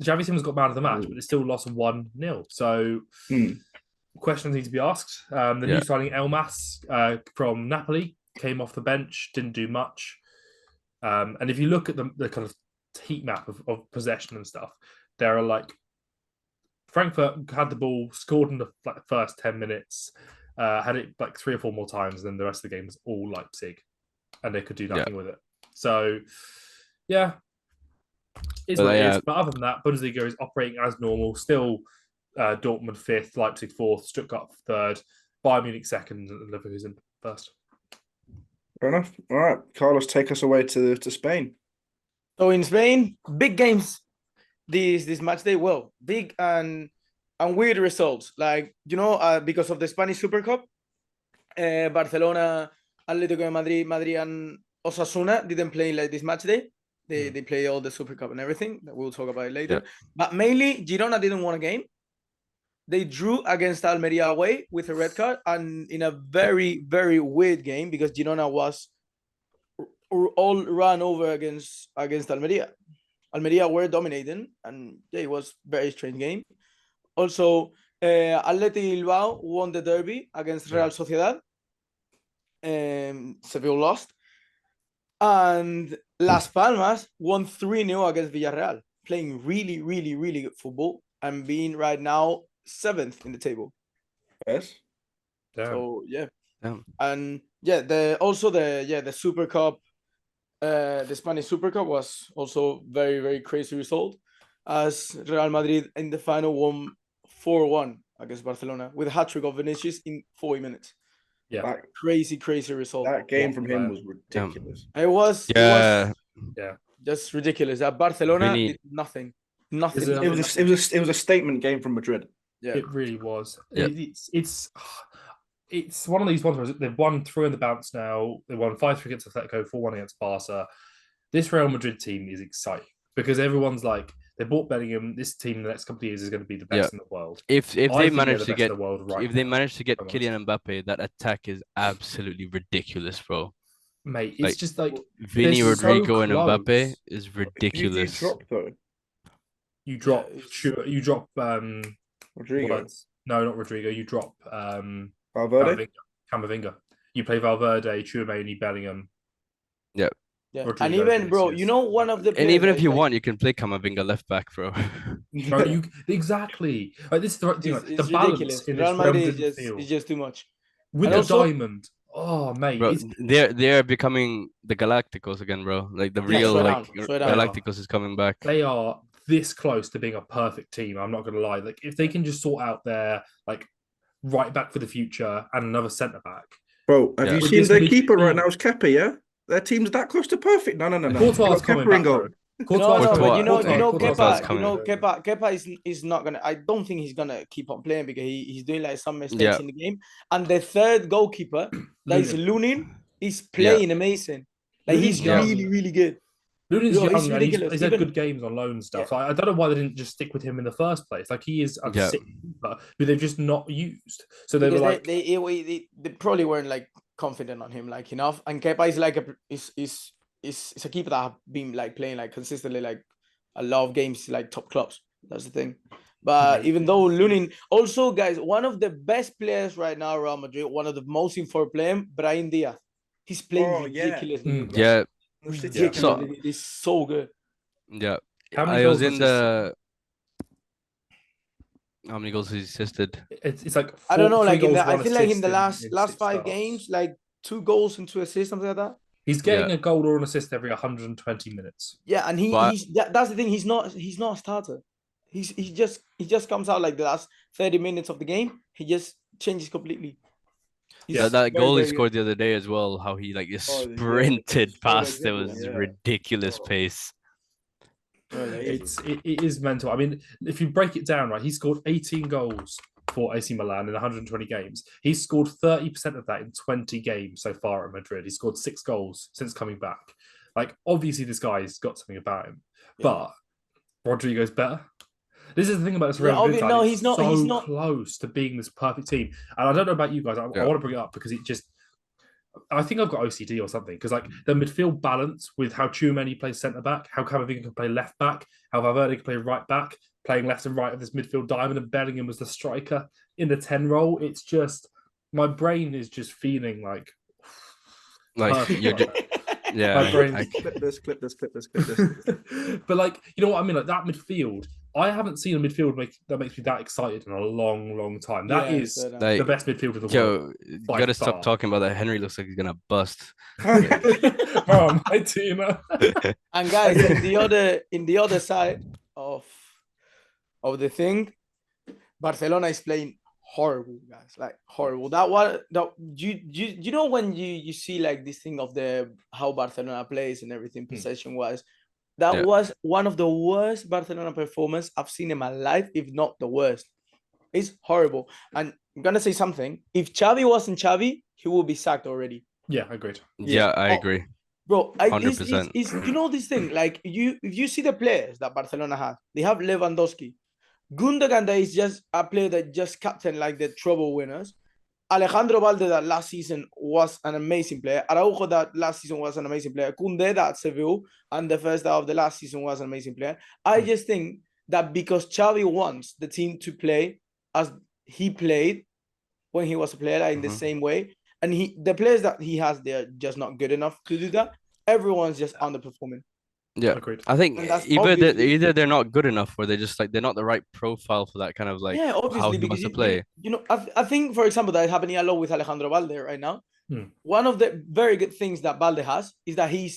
Speaker 2: Xavi Simmons got man of the match, but they still lost 1-0. So questions need to be asked. The new signing Elmas from Napoli came off the bench, didn't do much. And if you look at the kind of heat map of possession and stuff, there are like Frankfurt had the ball, scored in the first 10 minutes, had it like 3 or 4 more times, and then the rest of the game was all Leipzig, and they could do nothing with it. So, yeah, it's what it is. But other than that, Bundesliga is operating as normal. Still, Dortmund 5th, Leipzig 4th, Stuttgart 3rd, Bayern Munich 2nd, and Leverkusen 1st.
Speaker 1: Fair enough. All right, Carlos, take us away to Spain.
Speaker 4: So in Spain, big games this match day. Well, big and weird results. Like, because of the Spanish Super Cup, Barcelona, Atletico de Madrid and Osasuna didn't play like this match day. They play all the Super Cup and everything. We'll talk about it later. Yeah. But mainly, Girona didn't win a game. They drew against Almeria away with a red card, and in a very, very weird game because Girona was all run over against Almeria. Almeria were dominating, and it was a very strange game. Also, Athletic Bilbao won the derby against Real Sociedad. Seville lost. And Las Palmas won 3-0 against Villarreal, playing really, really, really good football and being right now 7th in the table.
Speaker 1: Yes.
Speaker 2: Damn.
Speaker 4: So yeah.
Speaker 3: Damn.
Speaker 4: And yeah, the Super Cup, the Spanish Super Cup was also very, very crazy result, as Real Madrid in the final won 4-1 against Barcelona with a hat-trick of Vinicius in 40 minutes.
Speaker 2: Yeah,
Speaker 4: that crazy result.
Speaker 1: That game from him was ridiculous.
Speaker 4: It was just ridiculous. That Barcelona did nothing.
Speaker 1: It was a statement game from Madrid.
Speaker 4: Yeah,
Speaker 2: it really was.
Speaker 3: Yeah.
Speaker 2: It's one of these ones where they've won 3 on the bounce now. They won 5-3 against Atletico, 4-1 against Barca. This Real Madrid team is exciting because everyone's like, they bought Bellingham. This team in the next couple of years is going to be the best in the world.
Speaker 3: If they manage to get
Speaker 2: Kylian
Speaker 3: Mbappe, that attack is absolutely ridiculous, bro.
Speaker 2: Mate, it's just like
Speaker 3: Vinny, Rodrigo, and Mbappe is ridiculous.
Speaker 2: You drop
Speaker 1: Rodrigo.
Speaker 2: No, not Rodrigo. You drop
Speaker 1: Valverde.
Speaker 2: Camavinga. You play Valverde, Tchouaméni, Bellingham.
Speaker 3: Yeah.
Speaker 4: Yeah, and even, bro, one of the players,
Speaker 3: and even if you want, you can play Camavinga left back, bro.
Speaker 2: Bro, exactly. Like, this is the right thing.
Speaker 4: It's
Speaker 2: the balance in
Speaker 4: Real Madrid is just too much.
Speaker 2: With the diamond. Oh, mate.
Speaker 3: Bro, they're becoming the Galacticos again, bro. Like the real Galacticos is coming back.
Speaker 2: They are this close to being a perfect team. I'm not gonna lie. Like, if they can just sort out their right back for the future and another centre back.
Speaker 1: Bro, have you seen their keeper right now is Kepa, yeah? Their team's that close to perfect. No.
Speaker 2: Courtois coming back.
Speaker 4: Kepa is not gonna. I don't think he's gonna keep on playing because he's doing some mistakes in the game. And the third goalkeeper, that is Lunin, is playing amazing. Like, he's really, really good.
Speaker 2: Lunin's young and he's had good games on loan and stuff. I don't know why they didn't just stick with him in the first place. Like, he is a sick keeper who they've just not used. So they were
Speaker 4: they probably weren't confident on him enough. And Kepa is a keeper that have been playing consistently a lot of games top clubs. That's the thing. But even though Lunin, also guys, one of the best players right now, Real Madrid, one of the most informed players, Brahim Diaz. He's playing ridiculously.
Speaker 3: Yeah.
Speaker 4: Ridiculously. He's so good.
Speaker 3: Yeah.
Speaker 2: How many
Speaker 3: I
Speaker 2: goals
Speaker 3: was in the. How many goals has he assisted?
Speaker 2: It's like
Speaker 4: I don't know, like
Speaker 2: goals,
Speaker 4: I feel like in the last 5
Speaker 2: starts.
Speaker 4: games, like 2 goals and 2 assists, something like that.
Speaker 2: He's getting a goal or an assist every 120 minutes.
Speaker 4: Yeah, and that's the thing. He's not a starter. He just comes out like the last 30 minutes of the game. He just changes completely.
Speaker 3: That goal he scored the other day as well. How he just sprinted past. It was ridiculous pace.
Speaker 2: It is mental. I mean, if you break it down, right, he scored 18 goals for AC Milan in 120 games. He's scored 30% of that in 20 games so far at Madrid. He scored 6 goals since coming back. Like, obviously, this guy's got something about him. But Rodrigo's better. This is the thing about this Real Madrid side. He's not close to being this perfect team. And I don't know about you guys. I want to bring it up because I think I've got OCD or something, because like the midfield balance with how Tchouameni plays centre back, how Camavinga can play left back, how Valverde can play right back, playing left and right of this midfield diamond, and Bellingham was the striker in the 10 role. It's just my brain is just feeling like
Speaker 3: you're just,
Speaker 2: my brain.
Speaker 1: Clip this.
Speaker 2: But like, you know what I mean? Like that midfield, I haven't seen a midfield that makes me that excited in a long, long time. That is the best midfield in the world.
Speaker 3: You gotta stop talking about that. Henry looks like he's gonna bust.
Speaker 2: Oh, my team.
Speaker 4: And guys, in the other side of the thing, Barcelona is playing horrible, guys. Like horrible. You know when you see like this thing of how Barcelona plays and everything possession wise. That was one of the worst Barcelona performance I've seen in my life, if not the worst. It's horrible. And I'm going to say something. If Xavi wasn't Xavi, he would be sacked already.
Speaker 2: Yeah, agreed.
Speaker 3: Yeah, I agree.
Speaker 4: Bro,
Speaker 3: 100%.
Speaker 4: You know this thing? Like, if you see the players that Barcelona has, they have Lewandowski. Gundogan is just a player that just captain like the trouble winners. Alejandro Valde that last season was an amazing player. Araujo that last season was an amazing player. Koundé that Seville and the first half of the last season was an amazing player. I just think that because Xavi wants the team to play as he played when he was a player, like in the same way, and the players that he has, they're just not good enough to do that. Everyone's just underperforming.
Speaker 3: Yeah,
Speaker 2: agreed.
Speaker 3: I think either they're not good enough, or they're just like they're not the right profile for that kind of like how he wants to play.
Speaker 4: You know, I think, for example, that is happening a lot with Alejandro Valde right now. One of the very good things that Valde has is that he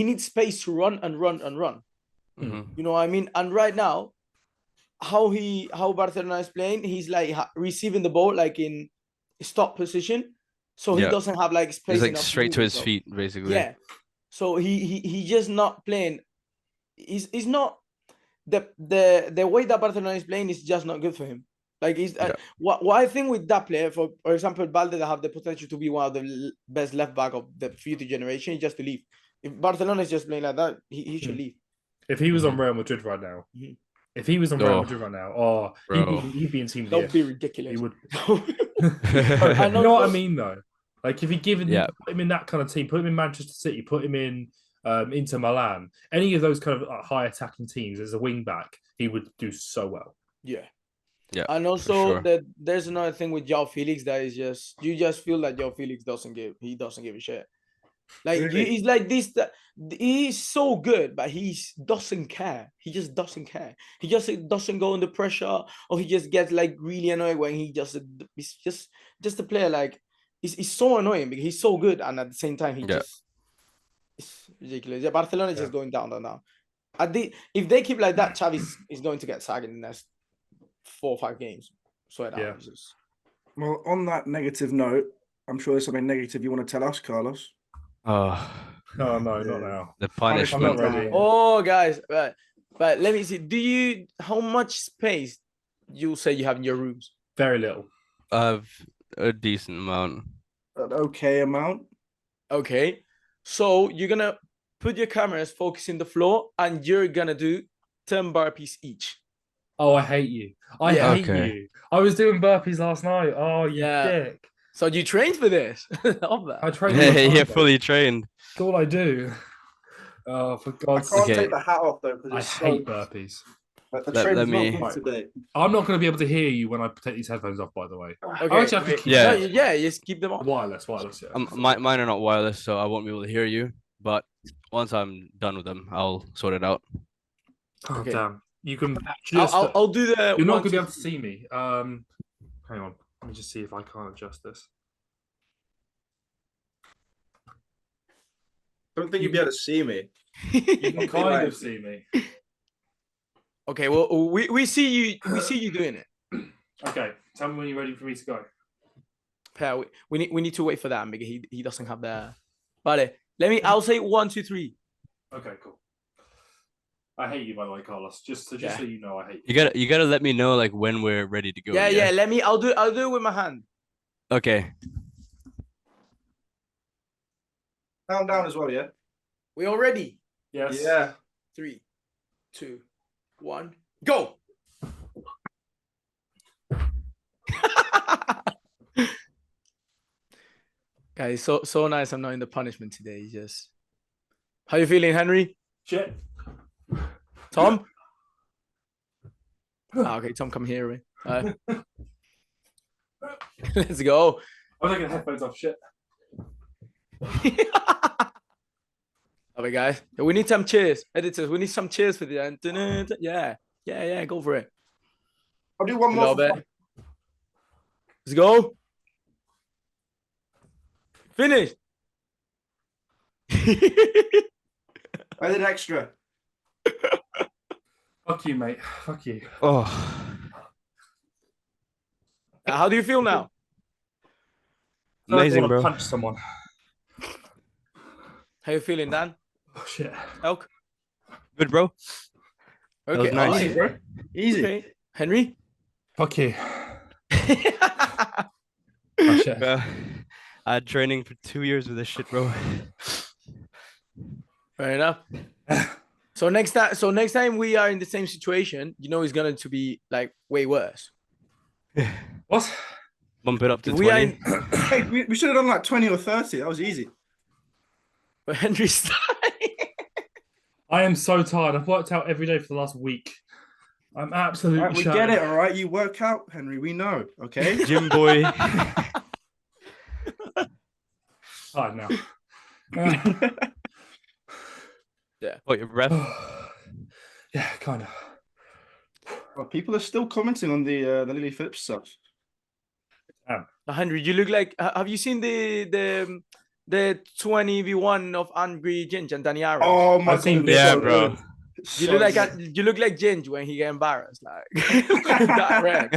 Speaker 4: needs space to run and run and run. You know what I mean? And right now, how Barcelona is playing, he's like receiving the ball like in stop position, so he doesn't have like space.
Speaker 3: He's like straight to his feet, basically.
Speaker 4: Yeah. So he just not playing. He's not the way that Barcelona is playing is just not good for him. Like what I think with that player, for example, Valde, that have the potential to be one of the best left back of the future generation, is just to leave. If Barcelona is just playing like that, he should leave.
Speaker 2: If he was on Real Madrid right now, he'd be in Team of the Year.
Speaker 4: That would be ridiculous.
Speaker 2: He would. You know what I mean, though. Like if you put him in that kind of team, put him in Manchester City, put him in Inter Milan, any of those kind of high attacking teams as a wing back, he would do so well.
Speaker 4: Yeah.
Speaker 3: And
Speaker 4: also there's another thing with João Felix that is just you just feel that João Felix doesn't give a shit. Like really? He's like this. He's so good, but he doesn't care. He just doesn't care. He just doesn't go under pressure, or he just gets like really annoyed when he's just a player like. It's so annoying because he's so good, and at the same time it's ridiculous. Yeah, Barcelona is just going down now. If they keep like that, Xavi is going to get sacked in the next 4 or 5 games. Swear down.
Speaker 1: Well, on that negative note, I'm sure there's something negative you want to tell us, Carlos.
Speaker 2: Oh no, not now.
Speaker 3: The punishment.
Speaker 2: I'm not ready.
Speaker 4: Oh, guys, but let me see. How much space you say you have in your rooms?
Speaker 2: Very little.
Speaker 3: A decent amount.
Speaker 1: An okay amount.
Speaker 4: Okay. So you're gonna put your cameras focusing the floor, and you're gonna do 10 burpees each.
Speaker 2: Oh, I hate you. I hate you. I was doing burpees last night. Oh, you dick.
Speaker 4: So you trained for this?
Speaker 2: I trained.
Speaker 3: Yeah, fully trained.
Speaker 2: That's all I do. Oh, for God's
Speaker 1: sake! I can't take the hat off though because
Speaker 2: I hate burpees.
Speaker 1: The
Speaker 3: Let
Speaker 1: train is
Speaker 3: me-
Speaker 1: not good today.
Speaker 2: I'm not going to be able to hear you when I take these headphones off, by the way.
Speaker 4: Okay,
Speaker 2: actually have to keep
Speaker 3: Yeah.
Speaker 4: No, yeah, just keep them on.
Speaker 2: Wireless, yeah.
Speaker 3: Mine are not wireless, so I won't be able to hear you. But once I'm done with them, I'll sort it out.
Speaker 2: Oh,
Speaker 4: Okay.
Speaker 2: damn. You can just...
Speaker 4: I'll do the.
Speaker 2: You're not
Speaker 4: one,
Speaker 2: going to be
Speaker 4: two,
Speaker 2: able to see me. Hang on. Let me just see if I can't adjust this.
Speaker 1: I don't think you'd be able to see me.
Speaker 2: You can kind of see me.
Speaker 4: Okay, well, we see you. We see you doing it.
Speaker 2: Okay, tell me when you're ready for me to go.
Speaker 4: Yeah, we need to wait for that because he doesn't have the. But I'll say 1, 2, 3.
Speaker 2: Okay, cool. I hate you, by the way, Carlos. Just so you know, I hate
Speaker 3: you. You gotta let me know like when we're ready to go.
Speaker 4: Yeah. I'll do it with my hand.
Speaker 3: Okay.
Speaker 1: Down as well, yeah.
Speaker 4: We all ready?
Speaker 2: Yes.
Speaker 1: Yeah.
Speaker 4: 3, 2, 1, go. Guys, so nice. I'm not in the punishment today. Just how you feeling, Henry?
Speaker 2: Shit.
Speaker 4: Tom? Okay, Tom, come here. Let's go.
Speaker 2: I'm taking the headphones off. Shit.
Speaker 4: Okay, guys. We need some cheers. Editors, we need some cheers for the end. Yeah. Go for it.
Speaker 1: I'll do one
Speaker 4: A
Speaker 1: more.
Speaker 4: little bit. Let's go. Finish.
Speaker 1: I did extra.
Speaker 2: Fuck you, mate. Fuck you.
Speaker 3: Oh.
Speaker 4: How do you feel now?
Speaker 3: Amazing,
Speaker 2: I
Speaker 3: bro.
Speaker 2: Punch someone.
Speaker 4: How you feeling, Dan?
Speaker 2: Oh shit.
Speaker 4: Elk?
Speaker 3: Good, bro. That was
Speaker 4: Okay.
Speaker 3: nice.
Speaker 1: Easy, bro. Easy.
Speaker 4: Okay. Henry?
Speaker 2: Fuck you.
Speaker 3: Oh, shit. I had training for 2 years with this shit, bro.
Speaker 4: Fair enough. So next time we are in the same situation, it's going to be like way worse.
Speaker 2: What?
Speaker 3: Bump it up to
Speaker 4: If we are
Speaker 3: 20.
Speaker 1: Hey, we should have done like 20 or 30. That was easy.
Speaker 4: But Henry's
Speaker 2: I am so tired. I've worked out every day for the last week. I'm absolutely
Speaker 1: Right, we
Speaker 2: shattered.
Speaker 1: get it, all right? You work out, Henry. We know, okay?
Speaker 3: Gym boy.
Speaker 2: Tired now.
Speaker 4: Yeah.
Speaker 3: What, your breath?
Speaker 2: Yeah, kind of.
Speaker 1: Well, people are still commenting on the Lily Phillips stuff.
Speaker 4: Henry, you look like. Have you seen the 20v1 of Angry Ginge and Danny Aaron?
Speaker 1: Oh my
Speaker 2: I've seen
Speaker 1: god,
Speaker 3: Yeah,
Speaker 1: so
Speaker 3: bro.
Speaker 1: good.
Speaker 4: You
Speaker 1: So
Speaker 4: look like
Speaker 1: good.
Speaker 4: you look like Ginge when he get embarrassed, like that red.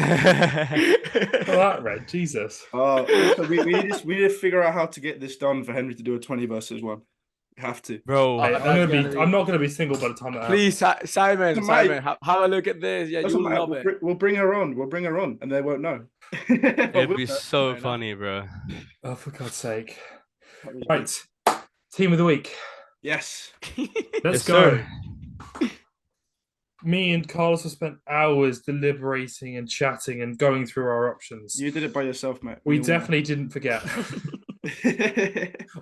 Speaker 2: Oh, that red, Jesus.
Speaker 1: Also, we need to figure out how to get this done for Henry to do a 20 versus 1. We have to.
Speaker 3: Bro.
Speaker 2: Hey,
Speaker 4: that's
Speaker 2: I'm not gonna be single by the time that happens.
Speaker 4: Please, Simon,
Speaker 1: Mate.
Speaker 4: have a look at this. Yeah,
Speaker 1: Doesn't
Speaker 4: you'll
Speaker 1: matter.
Speaker 4: love it.
Speaker 1: We'll bring her on. We'll bring her on, and they won't know.
Speaker 3: It'd be so
Speaker 4: Fair enough.
Speaker 3: funny, bro.
Speaker 2: Oh, for God's sake. Right. Team of the week.
Speaker 1: Yes.
Speaker 2: Let's
Speaker 3: Yes,
Speaker 2: go.
Speaker 3: sir.
Speaker 2: Me and Carlos have spent hours deliberating and chatting and going through our options.
Speaker 1: You did it by yourself, mate.
Speaker 2: We definitely didn't forget.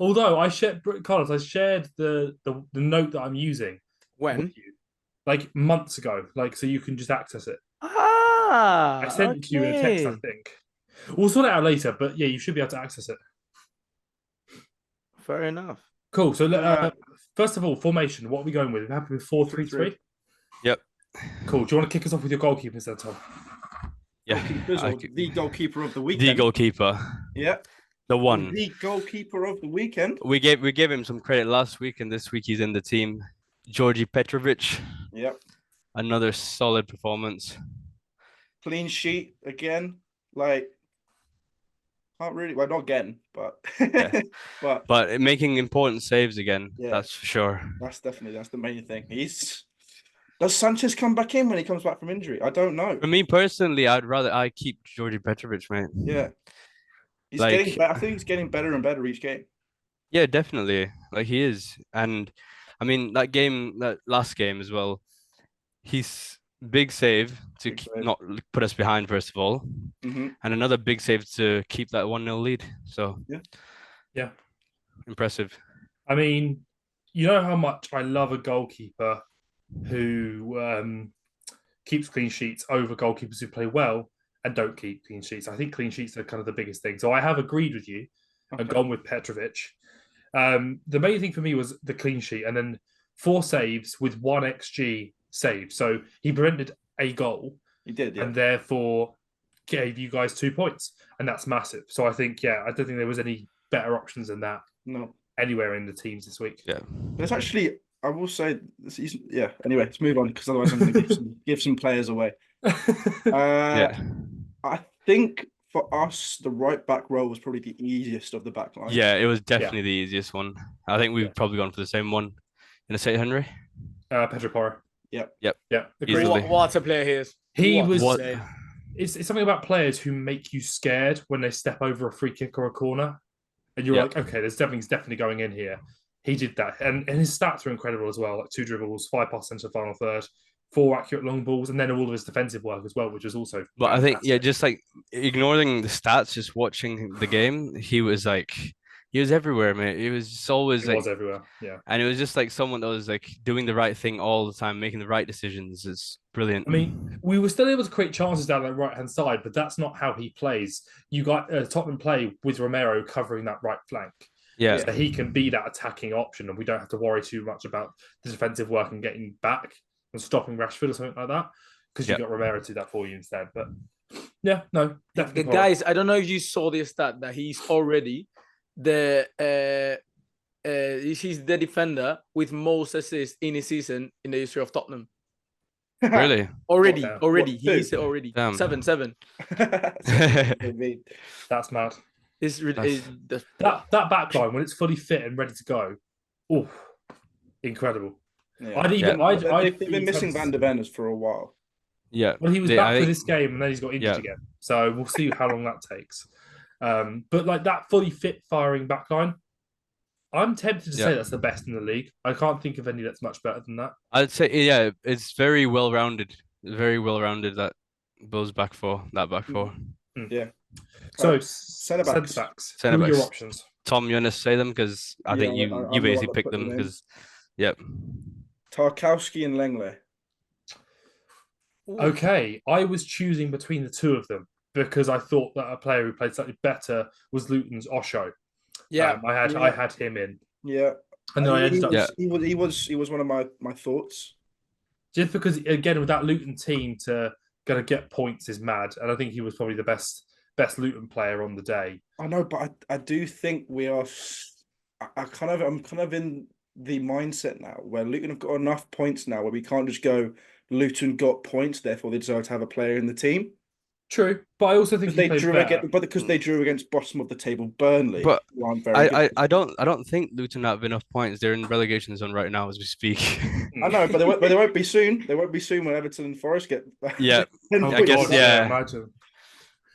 Speaker 2: Although I shared, Carlos, I shared the note that I'm using
Speaker 4: When?
Speaker 2: with you, like months ago, like so you can just access it.
Speaker 4: I
Speaker 2: I sent it to you in a text, I think. We'll sort it out later, but yeah, you should be able to access it.
Speaker 4: Fair enough.
Speaker 2: Cool. So first of all, formation. What are we going with? We're happy with 4-3-3.
Speaker 3: Yep.
Speaker 2: Cool. Do you want to kick us off with your goalkeepers then, Tom?
Speaker 3: Yeah.
Speaker 1: Goalkeepers, or the goalkeeper of the weekend.
Speaker 3: The goalkeeper.
Speaker 1: Yeah.
Speaker 3: The one.
Speaker 1: The goalkeeper of the weekend.
Speaker 3: We gave him some credit last week, and this week he's in the team. Georgi Petrovic.
Speaker 1: Yep.
Speaker 3: Another solid performance.
Speaker 1: Clean sheet again. Like, can't really. Well, not again, but
Speaker 3: Yeah.
Speaker 1: but
Speaker 3: making important saves again.
Speaker 1: Yeah.
Speaker 3: That's for sure.
Speaker 1: that's the main thing. Does Sanchez come back in when he comes back from injury? I don't know.
Speaker 3: For me personally, I keep Georgi Petrovic, mate.
Speaker 1: Yeah. He's
Speaker 3: Like-
Speaker 1: getting better. I think he's getting better and better each game.
Speaker 3: Yeah, definitely. Like he is. And I mean that last game as well, he's big save to
Speaker 1: Big save.
Speaker 3: not put us behind first of all.
Speaker 1: Mm-hmm.
Speaker 3: And another big save to keep that 1-0 lead. So
Speaker 2: Yeah.
Speaker 3: impressive.
Speaker 2: I mean, you know how much I love a goalkeeper who keeps clean sheets over goalkeepers who play well and don't keep clean sheets. I think clean sheets are kind of the biggest thing. So I have agreed with you and gone with Petrovic. The main thing for me was the clean sheet and then 4 saves with 1 XG save. So he prevented a goal.
Speaker 1: He did, yeah.
Speaker 2: And therefore gave you guys 2 points. And that's massive. So I think, I don't think there was any better options than that.
Speaker 1: No.
Speaker 2: Anywhere in the teams this week.
Speaker 3: Yeah.
Speaker 1: There's actually, I will say, anyway, let's move on because otherwise I'm going to give some players away. I think for us, the right back row was probably the easiest of the back line.
Speaker 3: Yeah, it was definitely the easiest one. I think we've probably gone for the same one. In a say, Henry?
Speaker 2: Pedro Porro.
Speaker 1: Yep.
Speaker 2: Yeah.
Speaker 4: What a player he is.
Speaker 2: It's something about players who make you scared when they step over a free kick or a corner. And you're like, okay, there's definitely going in here. He did that. And his stats are incredible as well. Like 2 dribbles, 5 passes into the final third, 4 accurate long balls, and then all of his defensive work as well, which was also
Speaker 3: But
Speaker 2: fantastic.
Speaker 3: I think, just like ignoring the stats, just watching the game, he was everywhere, mate. He was always
Speaker 2: was everywhere. Yeah.
Speaker 3: And it was just like someone that was like doing the right thing all the time, making the right decisions. It's brilliant.
Speaker 2: I mean, we were still able to create chances down that right-hand side, but that's not how he plays. You got Tottenham play with Romero covering that right flank.
Speaker 3: Yeah.
Speaker 2: So he can be that attacking option, and we don't have to worry too much about the defensive work and getting back and stopping Rashford or something like that, because you've got Romero to do that for you instead. But definitely.
Speaker 4: Guys, I don't know if you saw the stat that he's already he's the defender with most assists in a season in the history of Tottenham.
Speaker 3: Really?
Speaker 4: Already. He's already.
Speaker 3: Damn.
Speaker 4: 7.
Speaker 2: That's mad.
Speaker 4: That
Speaker 2: back line, when it's fully fit and ready to go, incredible.
Speaker 1: Yeah. They've been missing Van der Ven for a while.
Speaker 3: Yeah.
Speaker 2: Well, he was back for this game and then he's got injured again. So we'll see how long that takes. But like that fully fit firing back line, I'm tempted to say that's the best in the league. I can't think of any that's much better than that.
Speaker 3: I'd say, it's very well rounded. Very well rounded, that back four.
Speaker 1: Yeah.
Speaker 2: So
Speaker 1: centre backs.
Speaker 2: Who are your options?
Speaker 3: Tom, you want to say them? Because I think you basically picked them. Because
Speaker 1: Tarkowski and Lenglet.
Speaker 2: Okay, I was choosing between the 2 of them because I thought that a player who played slightly better was Luton's Osho.
Speaker 4: Yeah,
Speaker 2: I had him in.
Speaker 1: Yeah,
Speaker 2: and then I ended up.
Speaker 1: He was one of my thoughts.
Speaker 2: Just because again with that Luton team to gonna get points is mad, and I think he was probably the best Luton player on the day.
Speaker 1: I know, but I do think we are. I'm kind of in the mindset now where Luton have got enough points now where we can't just go Luton got points, therefore they deserve to have a player in the team.
Speaker 2: True, but I also think
Speaker 1: because they drew against bottom of the table Burnley.
Speaker 3: But I don't think Luton have enough points. They're in relegation zone right now as we speak.
Speaker 1: I know, but they won't be soon. They won't be soon when Everton and Forest get.
Speaker 3: Yeah,
Speaker 2: I guess.
Speaker 3: Imagine.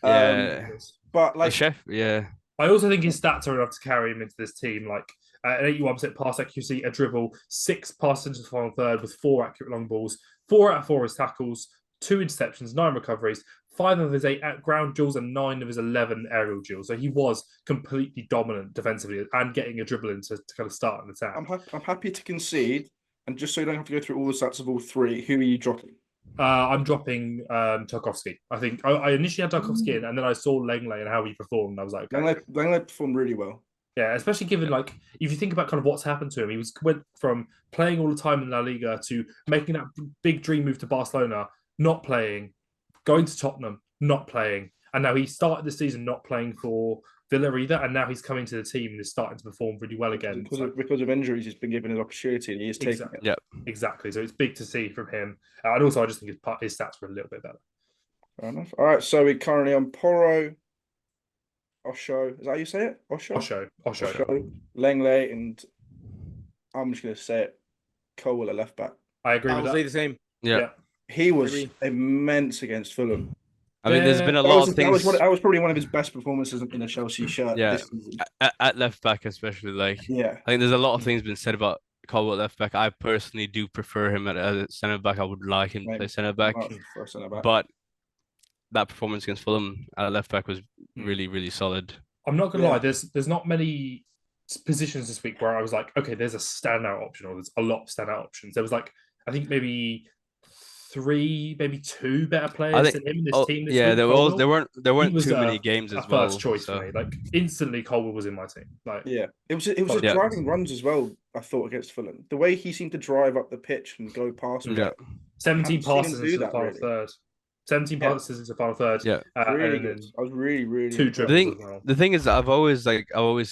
Speaker 1: But like
Speaker 3: chef,
Speaker 2: I also think his stats are enough to carry him into this team. Like an 81% pass accuracy, a dribble, 6 passes into the final third with 4 accurate long balls, 4 out of 4 his tackles, 2 interceptions, 9 recoveries, 5 of his 8 ground duels, and 9 of his 11 aerial duels. So he was completely dominant defensively and getting a dribble in to kind of start an attack.
Speaker 1: I'm happy to concede, and just so you don't have to go through all the stats of all 3, who are you dropping?
Speaker 2: I'm dropping Tarkowski. I think I initially had Tarkowski in, and then I saw Lenglet and how he performed. And I was like, okay.
Speaker 1: Lenglet performed really well.
Speaker 2: Yeah, especially given like if you think about kind of what's happened to him, he went from playing all the time in La Liga to making that big dream move to Barcelona, not playing, going to Tottenham, not playing, and now he started the season not playing for Villa either, and now he's coming to the team and is starting to perform really well again.
Speaker 1: Because of injuries, he's been given an opportunity and he is taking it.
Speaker 3: Yeah,
Speaker 2: exactly. So it's big to see from him, and also I just think his stats were a little bit better.
Speaker 1: Fair enough. All right, so we're currently on Porro, Osho. Is that how you say it? Osho. Lenglet, and I'm just going to say it. Cole at left back.
Speaker 2: I agree with that.
Speaker 4: I'll say the same.
Speaker 3: Yeah.
Speaker 1: He was immense against Fulham.
Speaker 3: I mean, there's been a lot of things.
Speaker 1: That was probably one of his best performances in a Chelsea shirt.
Speaker 3: Yeah, at left back especially. Like,
Speaker 1: I
Speaker 3: think there's a lot of things been said about Cole at left back. I personally do prefer him at centre back. I would like him to play centre back. But that performance against Fulham at left back was really, really solid.
Speaker 2: I'm not gonna lie. There's not many positions this week where I was like, okay, there's a standout option, or there's a lot of standout options. There was like, I think maybe 3, maybe 2 better players than him in this team this
Speaker 3: yeah,
Speaker 2: week.
Speaker 3: There weren't too many
Speaker 2: a
Speaker 3: games as well.
Speaker 2: First choice for me. Like instantly, Colwill was in my team. Like
Speaker 1: it was his driving runs as well. I thought against Fulham, the way he seemed to drive up the pitch and go past.
Speaker 2: 17 passes into the final third. 17 passes into the final third.
Speaker 1: Yeah, really good. I was really
Speaker 2: 2 dribbles as well.
Speaker 3: The thing is, I've always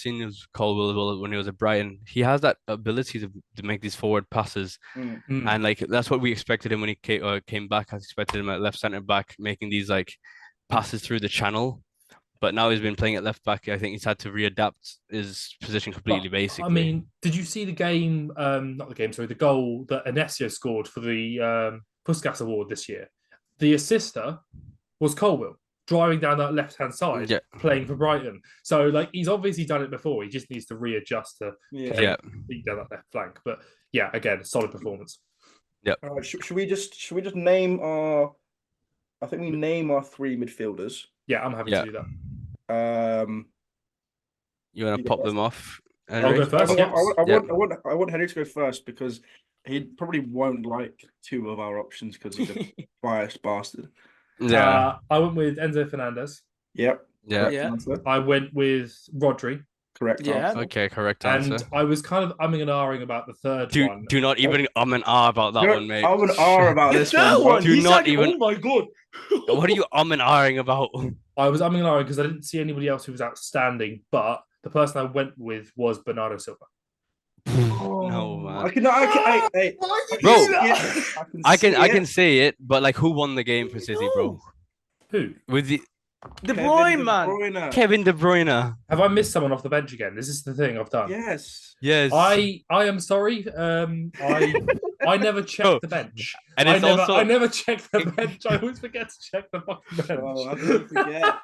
Speaker 3: seen his Colwill as well when he was at Brighton. He has that ability to make these forward passes, and like that's what we expected him when he came back. I expected him at left centre back, making these like passes through the channel. But now he's been playing at left back. I think he's had to readapt his position completely. Basically,
Speaker 2: I mean, did you see the game? Not the game. Sorry, the goal that Inesio scored for the Puskas Award this year. The assister was Colwill driving down that left-hand side, playing for Brighton. So, like, he's obviously done it before. He just needs to readjust to play down that left flank. But yeah, again, solid performance.
Speaker 3: Yeah.
Speaker 1: All right. Should we just name our? I think we name our 3 midfielders.
Speaker 2: Yeah, I'm happy to do that.
Speaker 3: You want to pop them off?
Speaker 2: I'll go first.
Speaker 1: I want Henry to go first because he probably won't like 2 of our options because he's a biased bastard.
Speaker 2: Yeah. I went with Enzo Fernandez.
Speaker 1: Yep.
Speaker 3: Yeah.
Speaker 2: I went with Rodri.
Speaker 1: Correct answer.
Speaker 3: Okay, correct answer.
Speaker 2: And I was kind of umming and ahhing about the third one.
Speaker 3: Do not even and ah about that one, mate.
Speaker 1: I'm and ah about this one.
Speaker 3: Do not even.
Speaker 4: Oh my god!
Speaker 3: What are you and ahhing about?
Speaker 2: I was umming and ahhing because I didn't see anybody else who was outstanding, but the person I went with was Bernardo Silva.
Speaker 3: No, man.
Speaker 1: I
Speaker 3: can say it, but like, who won the game for City, bro?
Speaker 2: Who?
Speaker 3: With the
Speaker 4: De Bruyne, man.
Speaker 3: Kevin De Bruyne.
Speaker 2: Have I missed someone off the bench again? Is this the thing I've done?
Speaker 1: Yes.
Speaker 2: I am sorry. I never checked the bench.
Speaker 3: And
Speaker 2: I never check the bench. I always forget to check the fucking bench.
Speaker 1: Oh, how could you forget?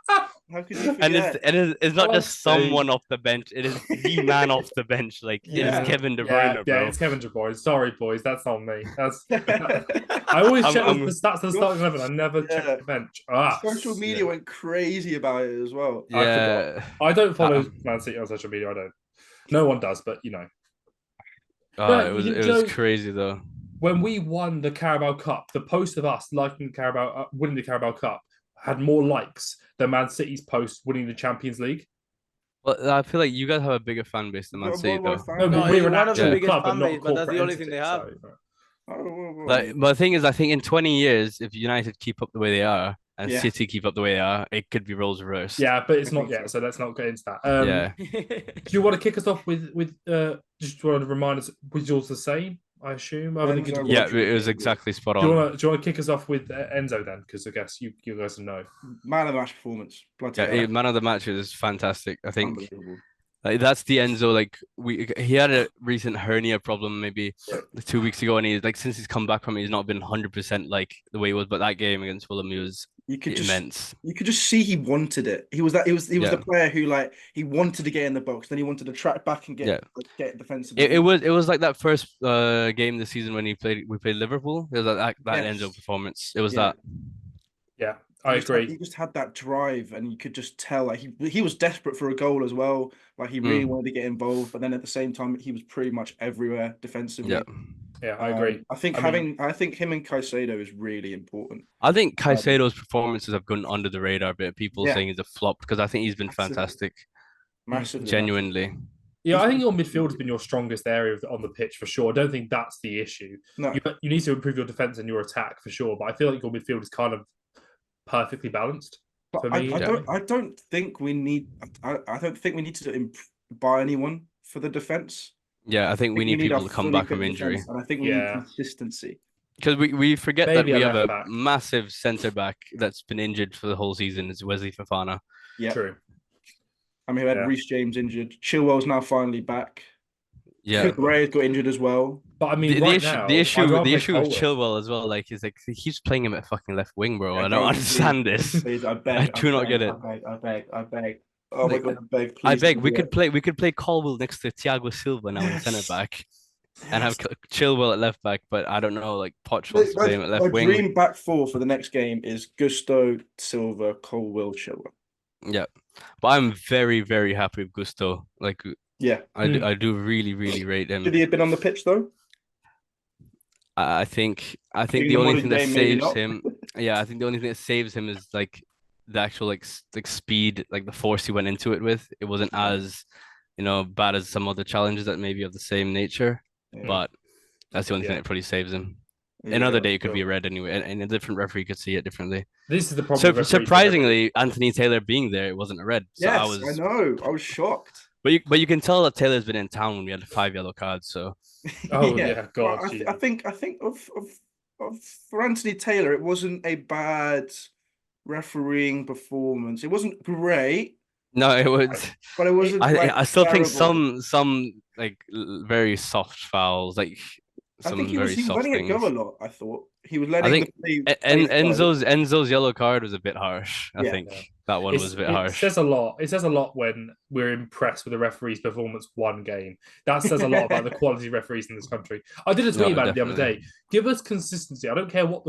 Speaker 1: How could you forget?
Speaker 3: And it's not just someone off the bench. It is the man off the bench. Like, it is Kevin De Bruyne, bro.
Speaker 2: Yeah, it's Kevin De Bruyne. Sorry, boys. That's on me. I always check the stats of the starting 11. I never check the bench.
Speaker 1: Social media went crazy about it as well.
Speaker 3: Yeah.
Speaker 2: I don't follow Man City on social media. I don't. No one does, but you know.
Speaker 3: It was crazy though.
Speaker 2: When we won the Carabao Cup, the post of us liking winning the Carabao Cup had more likes than Man City's post winning the Champions League.
Speaker 3: Well, I feel like you guys have a bigger fan base than Man City, though.
Speaker 2: No, but we're
Speaker 4: one of the biggest
Speaker 2: club,
Speaker 4: fan base, but that's the only
Speaker 2: entity,
Speaker 4: thing they have.
Speaker 3: But the thing is, I think in 20 years, if United keep up the way they are and City keep up the way they are, it could be roles reversed.
Speaker 2: Yeah, but it's not yet, so let's not get into that. Do you want to kick us off with just want to remind us, was yours the same? I assume.
Speaker 3: It was exactly spot on.
Speaker 2: Do you want to kick us off with Enzo then? Because I guess you guys know.
Speaker 1: Man of the match performance.
Speaker 3: Man of the match is fantastic. I think that's the Enzo. Like he had a recent hernia problem maybe 2 weeks ago, and he's like since he's come back from it, he's not been 100% like the way he was. But that game against Fulham, he was immense.
Speaker 1: You could just see he wanted it. He was the player who like he wanted to get in the box, then he wanted to track back and get defensive.
Speaker 3: It was like that first game this season when we played Liverpool. It was like that Enzo performance. It was that.
Speaker 2: Yeah, I agree.
Speaker 1: He just had that drive, and you could just tell like he was desperate for a goal as well. Like he really wanted to get involved, but then at the same time he was pretty much everywhere defensively.
Speaker 2: Yeah, I agree.
Speaker 1: I think him and Caicedo is really important.
Speaker 3: I think Caicedo's performances have gone under the radar a bit. People saying he's a flop because I think he's been fantastic.
Speaker 1: Massively.
Speaker 3: Genuinely.
Speaker 2: Yeah, I think your midfield has been your strongest area on the pitch for sure. I don't think that's the issue.
Speaker 1: No.
Speaker 2: You need to improve your defense and your attack for sure, but I feel like your midfield is kind of perfectly balanced.
Speaker 1: But
Speaker 2: for me.
Speaker 1: I don't think we need to buy anyone for the defense.
Speaker 3: Yeah, I think we need people to come back from injury.
Speaker 1: And I think we need consistency.
Speaker 3: Because we forget that we have a massive centre back that's been injured for the whole season. It's Wesley Fofana.
Speaker 1: Yeah,
Speaker 2: true.
Speaker 1: I mean, we had Reece James injured. Chilwell's now finally back.
Speaker 3: Yeah,
Speaker 1: Ray's got injured as well.
Speaker 2: But I mean,
Speaker 3: the issue with Chilwell as well, like, is like he keeps playing him at fucking left wing, bro. I don't understand this.
Speaker 1: Please, I
Speaker 3: do not get it.
Speaker 1: I beg. Oh my god,
Speaker 3: I beg. We could play Colwill next to Thiago Silva now in centre back, and have Chilwell at left back. But I don't know, like Poch wants to play him at left wing.
Speaker 1: My dream back four for the next game is Gusto, Silva, Colwill, Chilwell.
Speaker 3: Yeah, but I'm very, very happy with Gusto. Like, I do really, really rate him.
Speaker 1: Should he have been on the pitch though?
Speaker 3: I think
Speaker 1: In
Speaker 3: the
Speaker 1: the
Speaker 3: only
Speaker 1: modern
Speaker 3: thing that
Speaker 1: day, maybe
Speaker 3: saves
Speaker 1: not.
Speaker 3: him, yeah, I think the only thing that saves him is like the actual like speed, like the force he went into it with. It wasn't
Speaker 1: Yeah.
Speaker 3: as, bad as some other challenges that may be of the same nature,
Speaker 1: Yeah.
Speaker 3: but that's the only thing
Speaker 2: Yeah.
Speaker 3: that probably saves him.
Speaker 1: Yeah.
Speaker 3: Another day it could be
Speaker 2: Sure.
Speaker 3: a red anyway, and a different referee could see it differently.
Speaker 2: This is the problem
Speaker 3: So
Speaker 2: with referees.
Speaker 3: surprisingly, Anthony Taylor being there, it wasn't a red. So
Speaker 1: Yes, I know. I was shocked.
Speaker 3: but you can tell that Taylor's been in town when we had 5 yellow cards. So
Speaker 2: Oh yeah, God.
Speaker 1: But I think of for Anthony Taylor, it wasn't a bad refereeing performance. It wasn't great,
Speaker 3: no, it was.
Speaker 1: but it wasn't like
Speaker 3: I still think
Speaker 1: terrible.
Speaker 3: some like very soft fouls, like
Speaker 1: I think
Speaker 3: some very
Speaker 1: he was
Speaker 3: soft
Speaker 1: letting it go
Speaker 3: things.
Speaker 1: a lot. I thought he was
Speaker 3: I
Speaker 1: letting the
Speaker 3: think
Speaker 1: play flow.
Speaker 3: Enzo's yellow card was a bit harsh. I
Speaker 1: Yeah.
Speaker 3: think that one was a bit
Speaker 2: It
Speaker 3: harsh.
Speaker 2: says a lot. It says a lot when we're impressed with the referee's performance one game. That says a lot about the quality of referees in this country. I did a tweet
Speaker 3: No,
Speaker 2: about it the other
Speaker 3: definitely.
Speaker 2: day. Give us consistency. I don't care what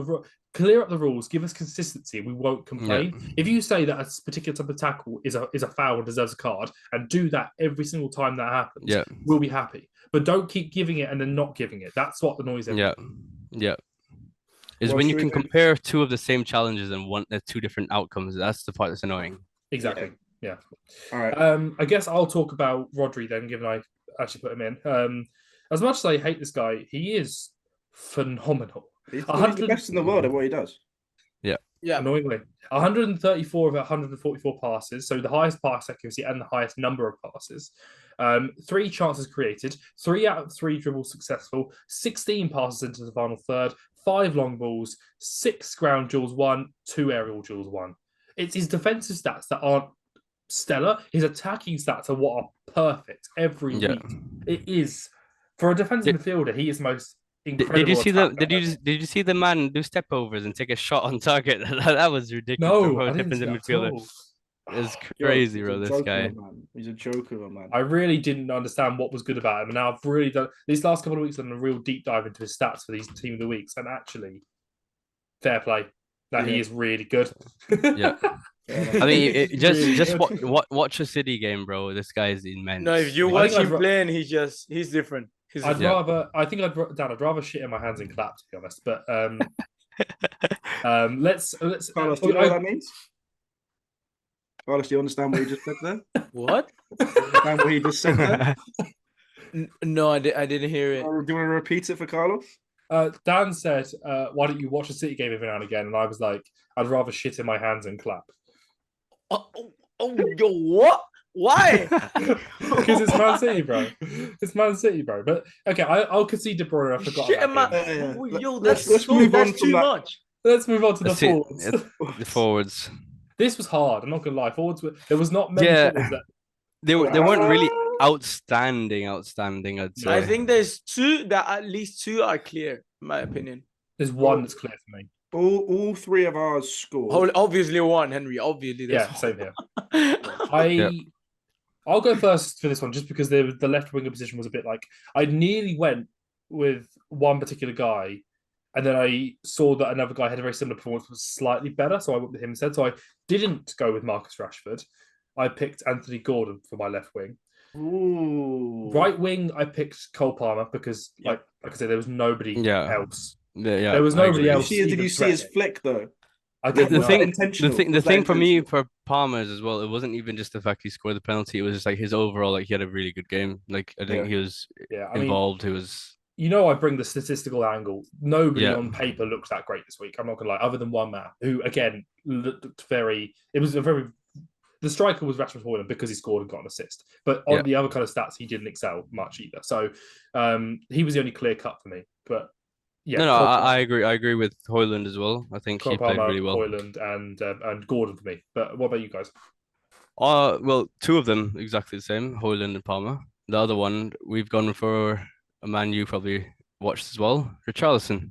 Speaker 2: clear up the rules. Give us consistency. We won't complain.
Speaker 3: Yeah.
Speaker 2: If you say that a particular type of tackle is a foul and deserves a card, and do that every single time that happens,
Speaker 3: Yeah.
Speaker 2: we'll be happy. But don't keep giving it and then not giving it. That's what annoys everyone.
Speaker 3: Yeah. Is
Speaker 1: Well,
Speaker 3: when you
Speaker 1: should we
Speaker 3: can
Speaker 1: do-
Speaker 3: compare two of the same challenges and two different outcomes. That's the part that's annoying.
Speaker 2: Exactly. Yeah.
Speaker 1: All right.
Speaker 2: I guess I'll talk about Rodri then, given I actually put him in. As much as I hate this guy, he is phenomenal.
Speaker 1: He's the best in the world at what he does.
Speaker 4: Yeah.
Speaker 2: Annoyingly, 134 of 144 passes, so the highest pass accuracy and the highest number of passes. 3 chances created, 3 out of 3 dribbles successful, 16 passes into the final third, 5 long balls, 6 ground duels won, 2 aerial duels won. It's his defensive stats that aren't stellar. His attacking stats are what are perfect every week. It is for a defensive midfielder. He is most incredible.
Speaker 3: Did you see did you see the man do step overs and take a shot on target? That was ridiculous.
Speaker 2: No, I didn't see that at all.
Speaker 3: It's crazy, bro. This guy.
Speaker 1: He's a joker, man.
Speaker 2: I really didn't understand what was good about him, and now I've really done these last couple of weeks. I've done a real deep dive into his stats for these team of the weeks, and actually, fair play. That he is really good.
Speaker 3: Yeah. I mean, just watch a City game, bro. This guy is immense.
Speaker 4: No, if you watch him playing, he's different.
Speaker 2: I'd rather shit in my hands and clap, to be honest. But let's.
Speaker 1: Carlos, do you know what that means? Carlos, do you understand what you just said there?
Speaker 4: What?
Speaker 1: Do you understand what he just said there?
Speaker 4: No, I didn't hear it.
Speaker 1: Do you want to repeat it for Carlos?
Speaker 2: Dan said, "Why don't you watch a City game every now and again?" And I was like, "I'd rather shit in my hands and clap."
Speaker 4: Yo, what? Why?
Speaker 2: Because it's Man City, bro. It's Man City, bro. But okay, I'll concede De Bruyne. I forgot about him.
Speaker 4: Yo,
Speaker 1: let's move on
Speaker 4: too much.
Speaker 2: Let's move on to the forwards.
Speaker 3: The forwards.
Speaker 2: This was hard. I'm not gonna lie. Forwards. There was not many forwards that
Speaker 3: they weren't really outstanding. I'd say.
Speaker 4: I think there's two that at least 2 are clear, in my opinion.
Speaker 2: There's one that's clear for me.
Speaker 1: All 3 of ours scored.
Speaker 4: Obviously one, Henry. Obviously,
Speaker 2: same here. I'll go first for this one, just because the left winger position was a bit like I nearly went with one particular guy, and then I saw that another guy had a very similar performance, was slightly better, so I went with him instead. So I didn't go with Marcus Rashford. I picked Anthony Gordon for my left wing.
Speaker 1: Ooh.
Speaker 2: Right wing, I picked Cole Palmer because, like I said, there was nobody else.
Speaker 3: Yeah,
Speaker 2: there was nobody else.
Speaker 1: Did you see his flick though?
Speaker 3: The thing for me for Palmer's as well, it wasn't even just the fact he scored the penalty. It was just like his overall, like he had a really good game. Like I think he was involved. He was.
Speaker 2: You know, I bring the statistical angle. Nobody on paper looks that great this week. I'm not gonna lie, other than one man who, again, looked very. It was a very. The striker was Rasmus Højlund because he scored and got an assist. But on the other kind of stats, he didn't excel much either. So he was the only clear cut for me. But yeah,
Speaker 3: I agree. I agree with Højlund as well. I think he played really well.
Speaker 2: Højlund and Gordon for me. But what about you guys?
Speaker 3: Well, 2 of them exactly the same, Højlund and Palmer. The other one we've gone for a man you probably watched as well, Richarlison.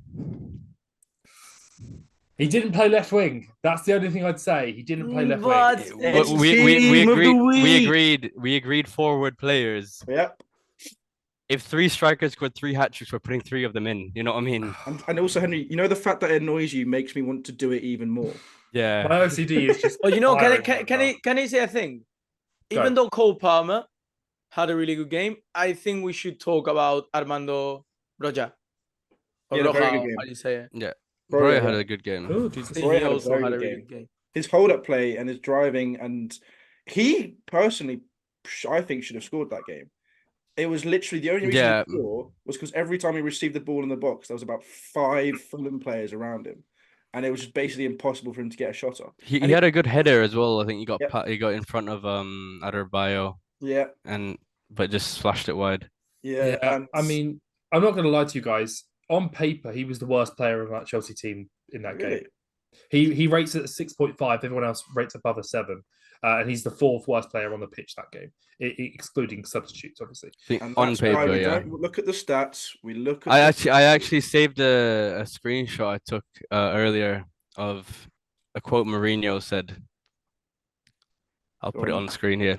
Speaker 2: He didn't play left wing. That's the only thing I'd say. He didn't play left wing.
Speaker 3: We agreed forward players.
Speaker 1: Yep.
Speaker 3: If 3 strikers scored 3 hat-tricks, we're putting 3 of them in. You know what I mean?
Speaker 1: And also, Henry, you know, the fact that it annoys you makes me want to do it even more.
Speaker 3: Yeah.
Speaker 2: My OCD is just.
Speaker 4: Well, can I say a thing? Even though Cole Palmer had a really good game, I think we should talk about Armando Broja.
Speaker 1: He had a very good
Speaker 4: Roja,
Speaker 1: game.
Speaker 4: how do you say it?
Speaker 3: Yeah.
Speaker 1: Broja,
Speaker 3: Broja had
Speaker 1: yeah.
Speaker 3: a good game.
Speaker 2: Oh, Jesus.
Speaker 4: He
Speaker 1: Roy had a
Speaker 4: also
Speaker 1: very
Speaker 4: had a
Speaker 1: good
Speaker 4: really
Speaker 1: game.
Speaker 4: good game.
Speaker 1: His hold-up play and his driving, and he personally, I think, should have scored that game. It was literally the only reason
Speaker 3: Yeah.
Speaker 1: he scored was because every time he received the ball in the box, there was about 5 Fulham players around him, and it was just basically impossible for him to get a shot off.
Speaker 3: He
Speaker 1: And
Speaker 3: had a good header as well. I think
Speaker 1: Yep.
Speaker 3: he got in front of Adebayo
Speaker 1: yeah,
Speaker 3: but just flashed it wide.
Speaker 1: yeah.
Speaker 2: Yeah,
Speaker 1: And
Speaker 2: I mean, I'm not going to lie to you guys. On paper, he was the worst player of that Chelsea team in that game. He rates it at 6.5. Everyone else rates above a 7. And he's the 4th worst player on the pitch that game, excluding substitutes, obviously.
Speaker 1: And
Speaker 3: On
Speaker 1: that's why
Speaker 3: paper,
Speaker 1: we
Speaker 3: yeah.
Speaker 1: don't look at the stats. We look at.
Speaker 3: I actually saved a screenshot I took earlier of a quote Mourinho said. I'll put it on the screen here.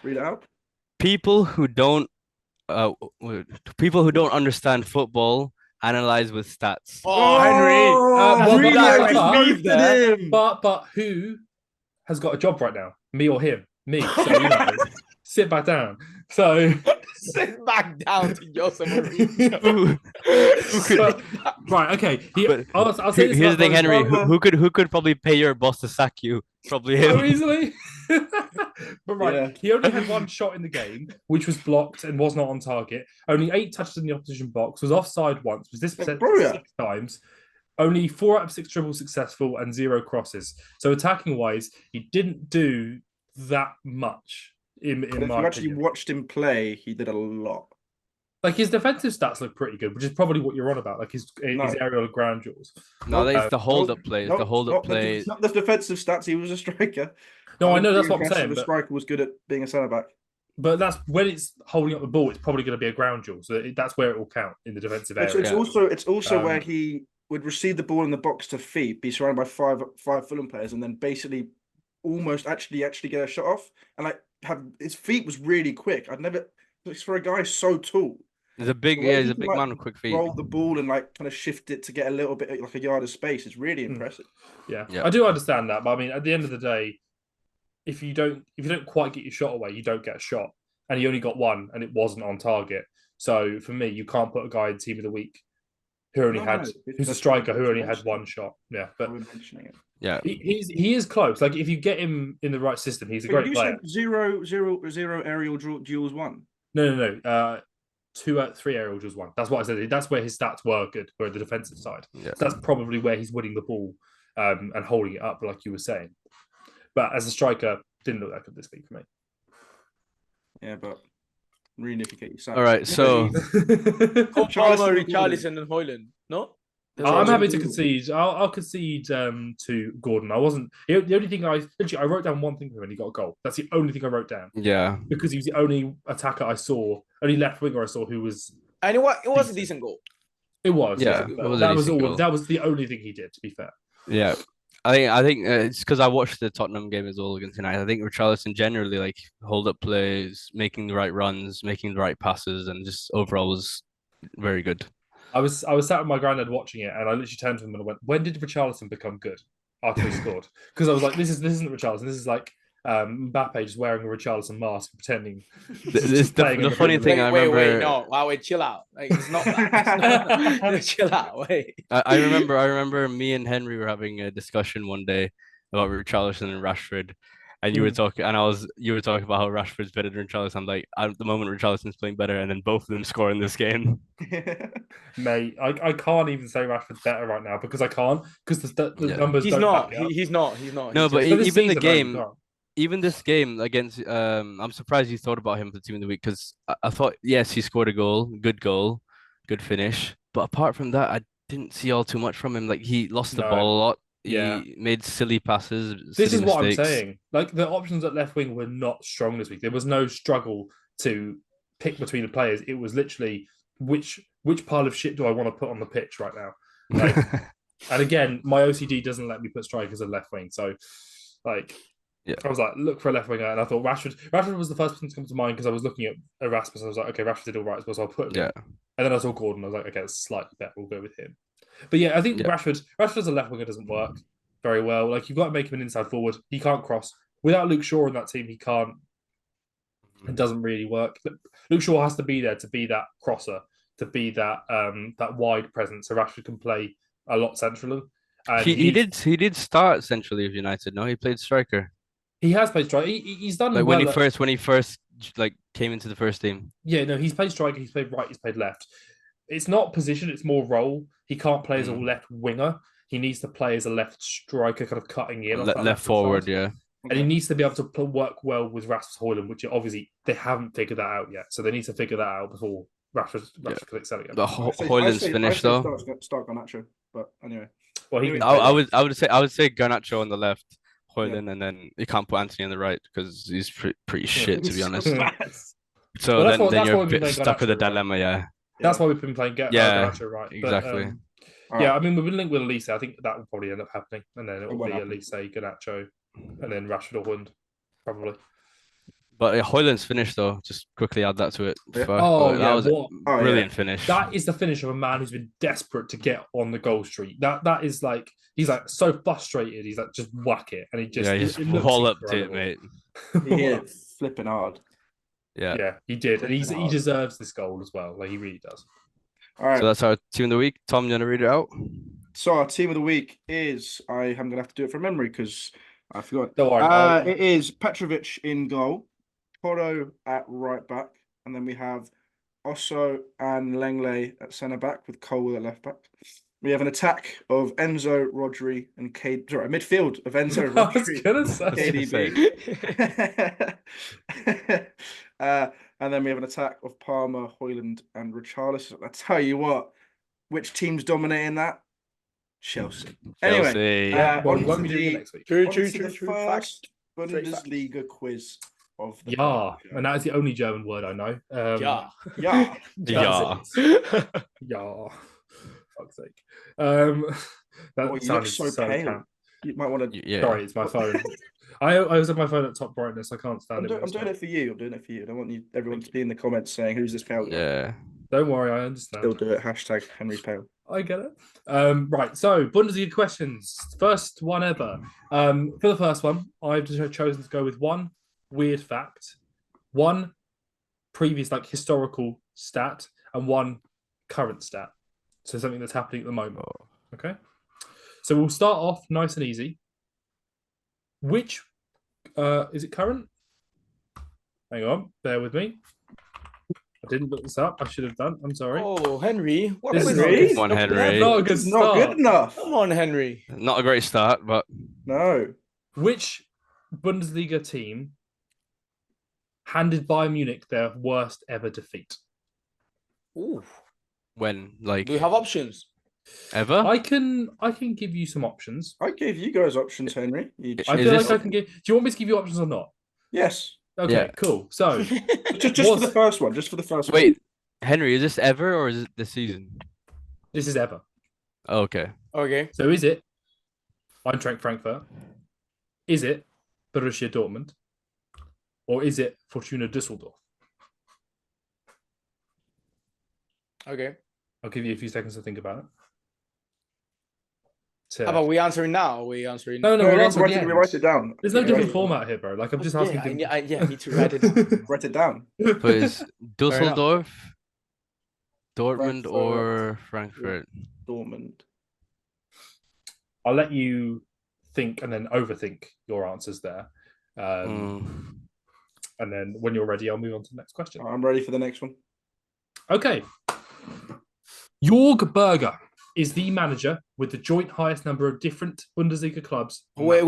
Speaker 1: Read it out.
Speaker 3: People who don't understand football analyze with stats.
Speaker 4: Oh, Henry!
Speaker 2: But who has got a job right now? Me or him? Me. So sit back down. So
Speaker 4: sit back down to Jose Mourinho.
Speaker 2: Right, okay.
Speaker 3: I'll say this. Here's the thing, Henry. Who could probably pay your boss to sack you? Probably him.
Speaker 2: So easily. But right, He only had 1 shot in the game, which was blocked and was not on target. Only 8 touches in the opposition box. Was offside once. Was dispossessed 6 times. Only 4 out of 6 dribbles successful and 0 crosses. So attacking wise, he didn't do that much. In my opinion. If you
Speaker 1: actually watched him play, he did a lot.
Speaker 2: Like his defensive stats look pretty good, which is probably what you're on about. Like his aerial ground duels.
Speaker 3: No, it's the hold-up play. It's the hold-up play.
Speaker 1: Not the defensive stats. He was a striker.
Speaker 2: No, I know that's what I'm saying.
Speaker 1: The striker was good at being a centre back.
Speaker 2: But that's when it's holding up the ball. It's probably going to be a ground duel, so that's where it will count in the defensive area.
Speaker 1: It's also where he would receive the ball in the box to feet, be surrounded by five Fulham players, and then basically almost actually get a shot off, and have his feet was really quick. It's for a guy so tall.
Speaker 3: He's a big man with quick feet.
Speaker 1: Roll the ball and kind of shift it to get a little bit like a yard of space. It's really impressive.
Speaker 2: Yeah, I do understand that, but I mean, at the end of the day, if you don't quite get your shot away, you don't get a shot, and he only got 1, and it wasn't on target. So for me, you can't put a guy in team of the week who's a striker who only had 1 shot. Yeah, but
Speaker 3: yeah,
Speaker 2: he is close. Like if you get him in the right system, he's a great player.
Speaker 1: Zero aerial duels won.
Speaker 2: No. 3 aerial duels won. That's what I said. That's where his stats were good, were the defensive side.
Speaker 3: Yeah.
Speaker 2: So that's probably where he's winning the ball and holding it up, like you were saying. But as a striker, didn't look that good this week for me.
Speaker 1: Yeah, but really, if you get your stats.
Speaker 3: All right, so
Speaker 4: Palmer, Richarlison, and Højlund. No.
Speaker 2: I'm happy to concede. I'll concede to Gordon. I wasn't the only thing I wrote down one thing for him and he got a goal. That's the only thing I wrote down.
Speaker 3: Yeah,
Speaker 2: because he was the only attacker I saw, only left winger I saw who was.
Speaker 4: And it was a decent goal.
Speaker 2: It was.
Speaker 3: Yeah,
Speaker 2: that was all. Goal. That was the only thing he did. To be fair.
Speaker 3: Yeah. I think it's because I watched the Tottenham game as well against United. I think Richarlison generally hold up plays, making the right runs, making the right passes, and just overall was very good.
Speaker 2: I was sat with my granddad watching it, and I literally turned to him and I went, "When did Richarlison become good?" After he scored, because I was like, "This isn't Richarlison. This is like Mbappe just wearing a Richarlison mask, pretending."
Speaker 3: The funny thing I remember.
Speaker 4: Wait, chill out. It's not that. Chill out. Wait.
Speaker 3: I remember me and Henry were having a discussion one day about Richarlison and Rashford, and you were talking about how Rashford's better than Richarlison. I'm like, at the moment Richarlison's playing better, and then both of them score in this game.
Speaker 2: Mate, I can't even say Rashford's better right now because I can't because the numbers.
Speaker 4: He's not. He's not.
Speaker 3: No, but even the game. Even this game against, I'm surprised you thought about him for the team of the week because I thought, yes, he scored a goal, good finish. But apart from that, I didn't see all too much from him. Like he lost the ball a lot. He made silly passes.
Speaker 2: This is what I'm saying. Like the options at left wing were not strong this week. There was no struggle to pick between the players. It was literally which pile of shit do I want to put on the pitch right now? Like, and again, my OCD doesn't let me put strikers at left wing. So,
Speaker 3: yeah.
Speaker 2: I was like, look for a left winger, and I thought Rashford was the first person to come to mind because I was looking at Erasmus. I was like, okay, Rashford did all right as well, so I'll put him in. And then I saw Gordon. I was like, okay, it's slightly better. We'll go with him. But yeah, I think Rashford as a left winger doesn't work very well. Like you've got to make him an inside forward. He can't cross without Luke Shaw in that team. He can't. It doesn't really work. Luke Shaw has to be there to be that crosser to be that wide presence, so Rashford can play a lot centrally. And
Speaker 3: he did start centrally with United. No, he played striker.
Speaker 2: He has played striker. He's done
Speaker 3: like
Speaker 2: well
Speaker 3: when he first like came into the first team.
Speaker 2: Yeah, no, he's played striker. He's played right. He's played left. It's not position. It's more role. He can't play as a left winger. He needs to play as a left striker, kind of cutting in off that
Speaker 3: left forward.
Speaker 2: side.
Speaker 3: Yeah,
Speaker 2: and he needs to be able to work well with Rasmus Højlund, which obviously they haven't figured that out yet. So they need to figure that out before Rashford can excel again.
Speaker 3: But Højlund's finished though.
Speaker 1: Start Garnacho, but anyway.
Speaker 2: Well,
Speaker 3: I would say Garnacho on the left, Højlund, and then you can't put Anthony on the right because he's pretty shit, to be honest. So then you're a bit stuck with the dilemma, yeah.
Speaker 2: That's why we've been playing Garnacho right.
Speaker 3: Exactly.
Speaker 2: Yeah, I mean, we've been linked with Elise. I think that will probably end up happening, and then it will be Elise, Garnacho, and then Rashford or Højlund, probably.
Speaker 3: But Højlund's finished though. Just quickly add that to it.
Speaker 2: That was
Speaker 3: a brilliant finish.
Speaker 2: That is the finish of a man who's been desperate to get on the goal streak. That is like he's like so frustrated. He's like just whack it, and he just
Speaker 3: walloped it, mate.
Speaker 1: He hit it flipping hard.
Speaker 2: Yeah, he did, and he deserves this goal as well. Like he really does.
Speaker 1: All right.
Speaker 3: So that's our team of the week. Tom, you want to read it out?
Speaker 1: So our team of the week is I'm gonna have to do it from memory because I forgot.
Speaker 2: Don't worry.
Speaker 1: It is Petrovic in goal, Porro at right back, and then we have Osso and Lenglet at centre back with Cole at left back. We have an attack of Enzo, Rodri, and midfield of Enzo, Rodri, KDB. And then we have an attack of Palmer, Højlund, and Richarlison. I tell you what, which team's dominating that? Chelsea. Anyway,
Speaker 2: what do we do next week?
Speaker 1: True. First Bundesliga quiz of the
Speaker 2: and that is the only German word I know.
Speaker 1: Yeah.
Speaker 2: Fuck's sake. That
Speaker 1: sounded so pale. You might want to.
Speaker 2: Sorry, it's my phone. I always have my phone at top brightness. I can't stand it.
Speaker 1: I'm doing it for you. I don't want everyone to be in the comments saying who's this pale guy.
Speaker 3: Yeah.
Speaker 2: Don't worry, I understand.
Speaker 1: Still do it. Hashtag Henry's pale.
Speaker 2: I get it. Right, so Bundesliga questions. First one ever. For the first one, I've just chosen to go with one weird fact, one previous historical stat, and one current stat. So something that's happening at the moment. Okay. So we'll start off nice and easy. Which is it current? Hang on, bear with me. I didn't look this up. I should have done. I'm sorry.
Speaker 4: Oh, Henry.
Speaker 3: What is this? Come on, Henry.
Speaker 2: Not a good start.
Speaker 1: Not good enough.
Speaker 4: Come on, Henry.
Speaker 3: Not a great start, but
Speaker 1: no.
Speaker 2: Which Bundesliga team handed Bayern Munich their worst ever defeat?
Speaker 4: Ooh.
Speaker 3: When
Speaker 4: do you have options?
Speaker 2: Ever? I can give you some options.
Speaker 1: I gave you guys options, Henry.
Speaker 2: I feel like I can give. Do you want me to give you options or not?
Speaker 1: Yes.
Speaker 2: Okay, cool. So
Speaker 1: just for the first one. Just for the first one.
Speaker 3: Wait, Henry, is this ever or is it this season?
Speaker 2: This is ever.
Speaker 3: Oh, okay.
Speaker 4: Okay.
Speaker 2: So is it Eintracht Frankfurt? Is it Borussia Dortmund? Or is it Fortuna Düsseldorf?
Speaker 4: Okay.
Speaker 2: I'll give you a few seconds to think about it.
Speaker 4: How about we answering now? Or we answering?
Speaker 2: No,
Speaker 1: we write it down.
Speaker 2: There's no different format here, bro. Like I'm just asking.
Speaker 4: I need to write it down.
Speaker 1: Write it down.
Speaker 3: So is Dusseldorf, Dortmund, or Frankfurt?
Speaker 1: Dortmund.
Speaker 2: I'll let you think and then overthink your answers there. And then when you're ready, I'll move on to the next question.
Speaker 1: I'm ready for the next one.
Speaker 2: Okay. Jörg Berger is the manager with the joint highest number of different Bundesliga clubs.
Speaker 4: Wait.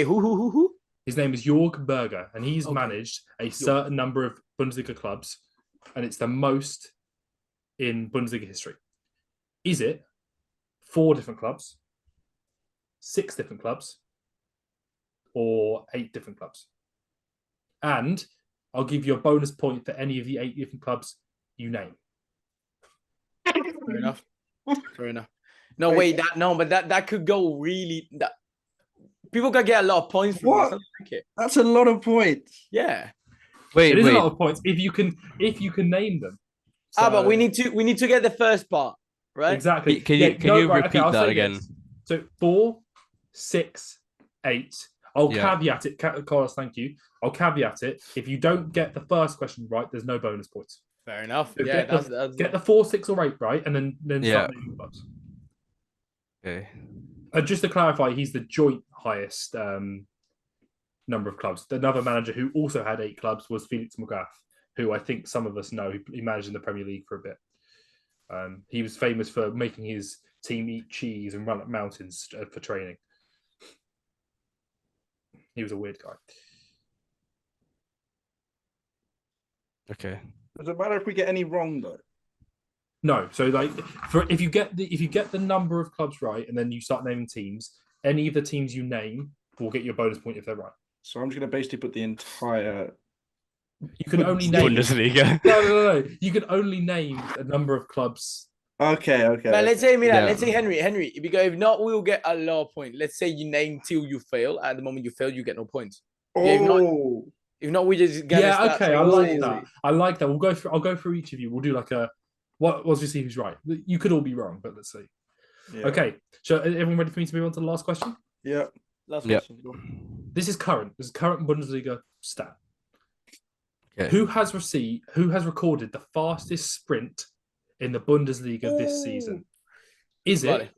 Speaker 4: Who?
Speaker 2: His name is Jörg Berger, and he's managed a certain number of Bundesliga clubs, and it's the most in Bundesliga history. Is it 4 different clubs, 6 different clubs, or 8 different clubs? And I'll give you a bonus point for any of the 8 different clubs you name.
Speaker 4: Fair enough. No, wait, that could go really. People could get a lot of points from
Speaker 1: what? That's a lot of points.
Speaker 4: Yeah.
Speaker 2: It is a lot of points if you can name them.
Speaker 4: So... but we need to get the first part, right?
Speaker 2: Exactly.
Speaker 3: Can you repeat that again?
Speaker 2: So 4, 6, 8. I'll caveat it, Carlos. Thank you. I'll caveat it. If you don't get the first question right, there's no bonus points.
Speaker 4: Fair enough.
Speaker 2: So
Speaker 4: Yeah,
Speaker 2: get
Speaker 4: that's
Speaker 2: get the 4, 6, or 8 right, and then start naming clubs.
Speaker 3: Okay.
Speaker 2: Just to clarify, he's the joint highest number of clubs. Another manager who also had 8 clubs was Felix Magath, who I think some of us know. He managed in the Premier League for a bit. He was famous for making his team eat cheese and run up mountains for training. He was a weird guy.
Speaker 3: Okay.
Speaker 1: Does it matter if we get any wrong though?
Speaker 2: No, so like if you get the number of clubs right and then you start naming teams, any of the teams you name will get you a bonus point if they're right.
Speaker 1: So I'm just going to basically put the entire.
Speaker 2: You can only name
Speaker 3: Bundesliga.
Speaker 2: No. You can only name a number of clubs.
Speaker 1: Okay.
Speaker 4: But let's say,
Speaker 3: Yeah.
Speaker 4: let's say Henry, because if not, we'll get a low point. Let's say you name till you fail. At the moment you fail, you get no points.
Speaker 1: Oh.
Speaker 4: If not, we just get
Speaker 2: Okay, I like that. I like that. I'll go through each of you. We'll do like a let's just see who's right. You could all be wrong, but let's see.
Speaker 1: Yeah.
Speaker 2: Okay. So everyone ready for me to move on to the last question?
Speaker 1: Yeah.
Speaker 4: Last
Speaker 3: Yeah.
Speaker 4: question.
Speaker 2: This is current Bundesliga stat.
Speaker 3: Okay.
Speaker 2: Who has recorded the fastest sprint in the Bundesliga this season? Is it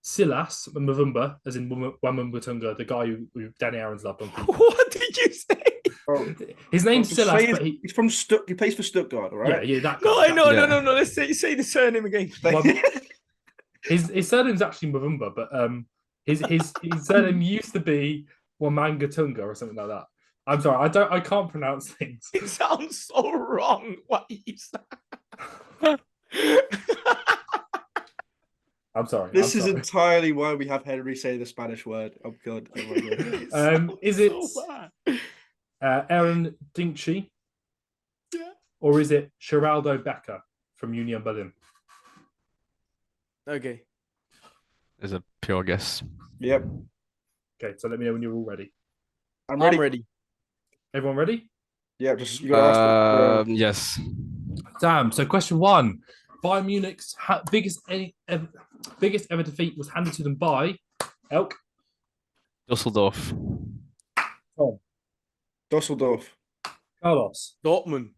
Speaker 2: Silas Mavumba, as in Wamumbatunga, the guy who Danny Aaron's loved on FIFA?
Speaker 4: What did you say?
Speaker 1: Oh.
Speaker 2: His name's Silas, but
Speaker 1: he's from he plays for Stuttgart, right?
Speaker 2: Yeah, that
Speaker 4: No,
Speaker 2: guy.
Speaker 4: I know, no. Let's say the surname again.
Speaker 2: His surname's actually Mavumba, but his surname used to be Wamangatunga or something like that. I'm sorry, I can't pronounce things.
Speaker 4: It sounds so wrong. What you said.
Speaker 2: I'm sorry.
Speaker 1: This is entirely why we have Henry say the Spanish word. Oh god. Oh my god.
Speaker 2: Is it Aaron Dinkshi?
Speaker 4: Yeah.
Speaker 2: Or is it Geraldo Becker from Union Berlin?
Speaker 4: Okay.
Speaker 3: Is a pure guess.
Speaker 1: Yep.
Speaker 2: Okay, so let me know when you're all ready.
Speaker 1: I'm
Speaker 4: ready.
Speaker 2: Everyone ready?
Speaker 1: Yeah, just you gotta ask
Speaker 3: yes.
Speaker 2: Damn. So question 1. Bayern Munich's biggest ever defeat was handed to them by Elk.
Speaker 3: Dusseldorf.
Speaker 2: Tom.
Speaker 1: Dusseldorf.
Speaker 2: Carlos.
Speaker 4: Dortmund.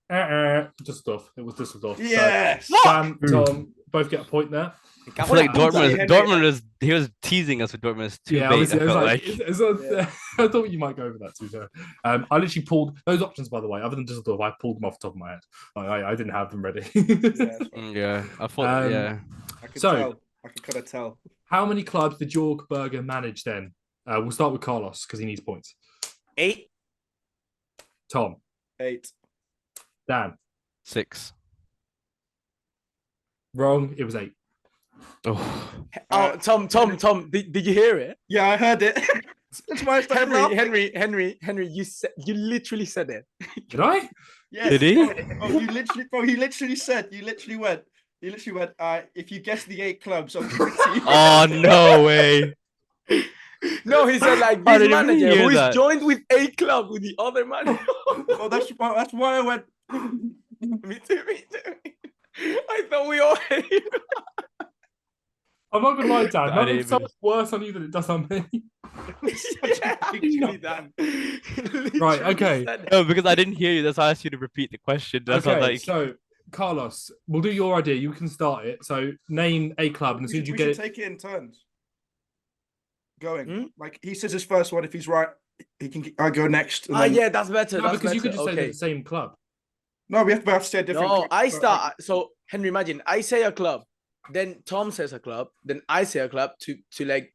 Speaker 2: Dusseldorf. It was Dusseldorf.
Speaker 1: Yes.
Speaker 2: So, Dan, Tom, both get a point there.
Speaker 3: I feel like he was teasing us with Dortmund's too big.
Speaker 2: I thought you might go over that too. So, I literally pulled those options, by the way, other than Dusseldorf, I pulled them off the top of my head. I didn't have them ready.
Speaker 3: I thought,
Speaker 1: I could kind of tell.
Speaker 2: How many clubs did Jörg Berger manage then? We'll start with Carlos because he needs points.
Speaker 4: 8.
Speaker 2: Tom.
Speaker 1: 8.
Speaker 2: Dan.
Speaker 3: 6.
Speaker 2: Wrong. It was 8.
Speaker 4: Tom, did you hear it?
Speaker 1: Yeah, I heard it. That's why I started
Speaker 4: Henry, you literally said it.
Speaker 2: Did I?
Speaker 1: Yes.
Speaker 3: Did he?
Speaker 1: He literally said, you literally went, if you guess the 8 clubs, I'll give it to you.
Speaker 3: Oh, no way.
Speaker 4: No, he said like this manager who is joined with 8 clubs with the other manager.
Speaker 1: Oh, that's why I went.
Speaker 4: Me too. I thought we all.
Speaker 2: I'm not gonna lie, Dan. That looks so much worse on you than it does on me. Right. Okay.
Speaker 3: No, because I didn't hear you. That's why I asked you to repeat the question. That's
Speaker 2: okay. So, Carlos, we'll do your idea. You can start it. So, name a club, and as soon as you get it,
Speaker 1: take it in turns. Going like he says his first one. If he's right, he can. I go next.
Speaker 4: Yeah, that's better.
Speaker 2: No, because you could just say the same club.
Speaker 1: No, we have to say a different.
Speaker 4: No, I start. So Henry, imagine I say a club, then Tom says a club, then I say a club to like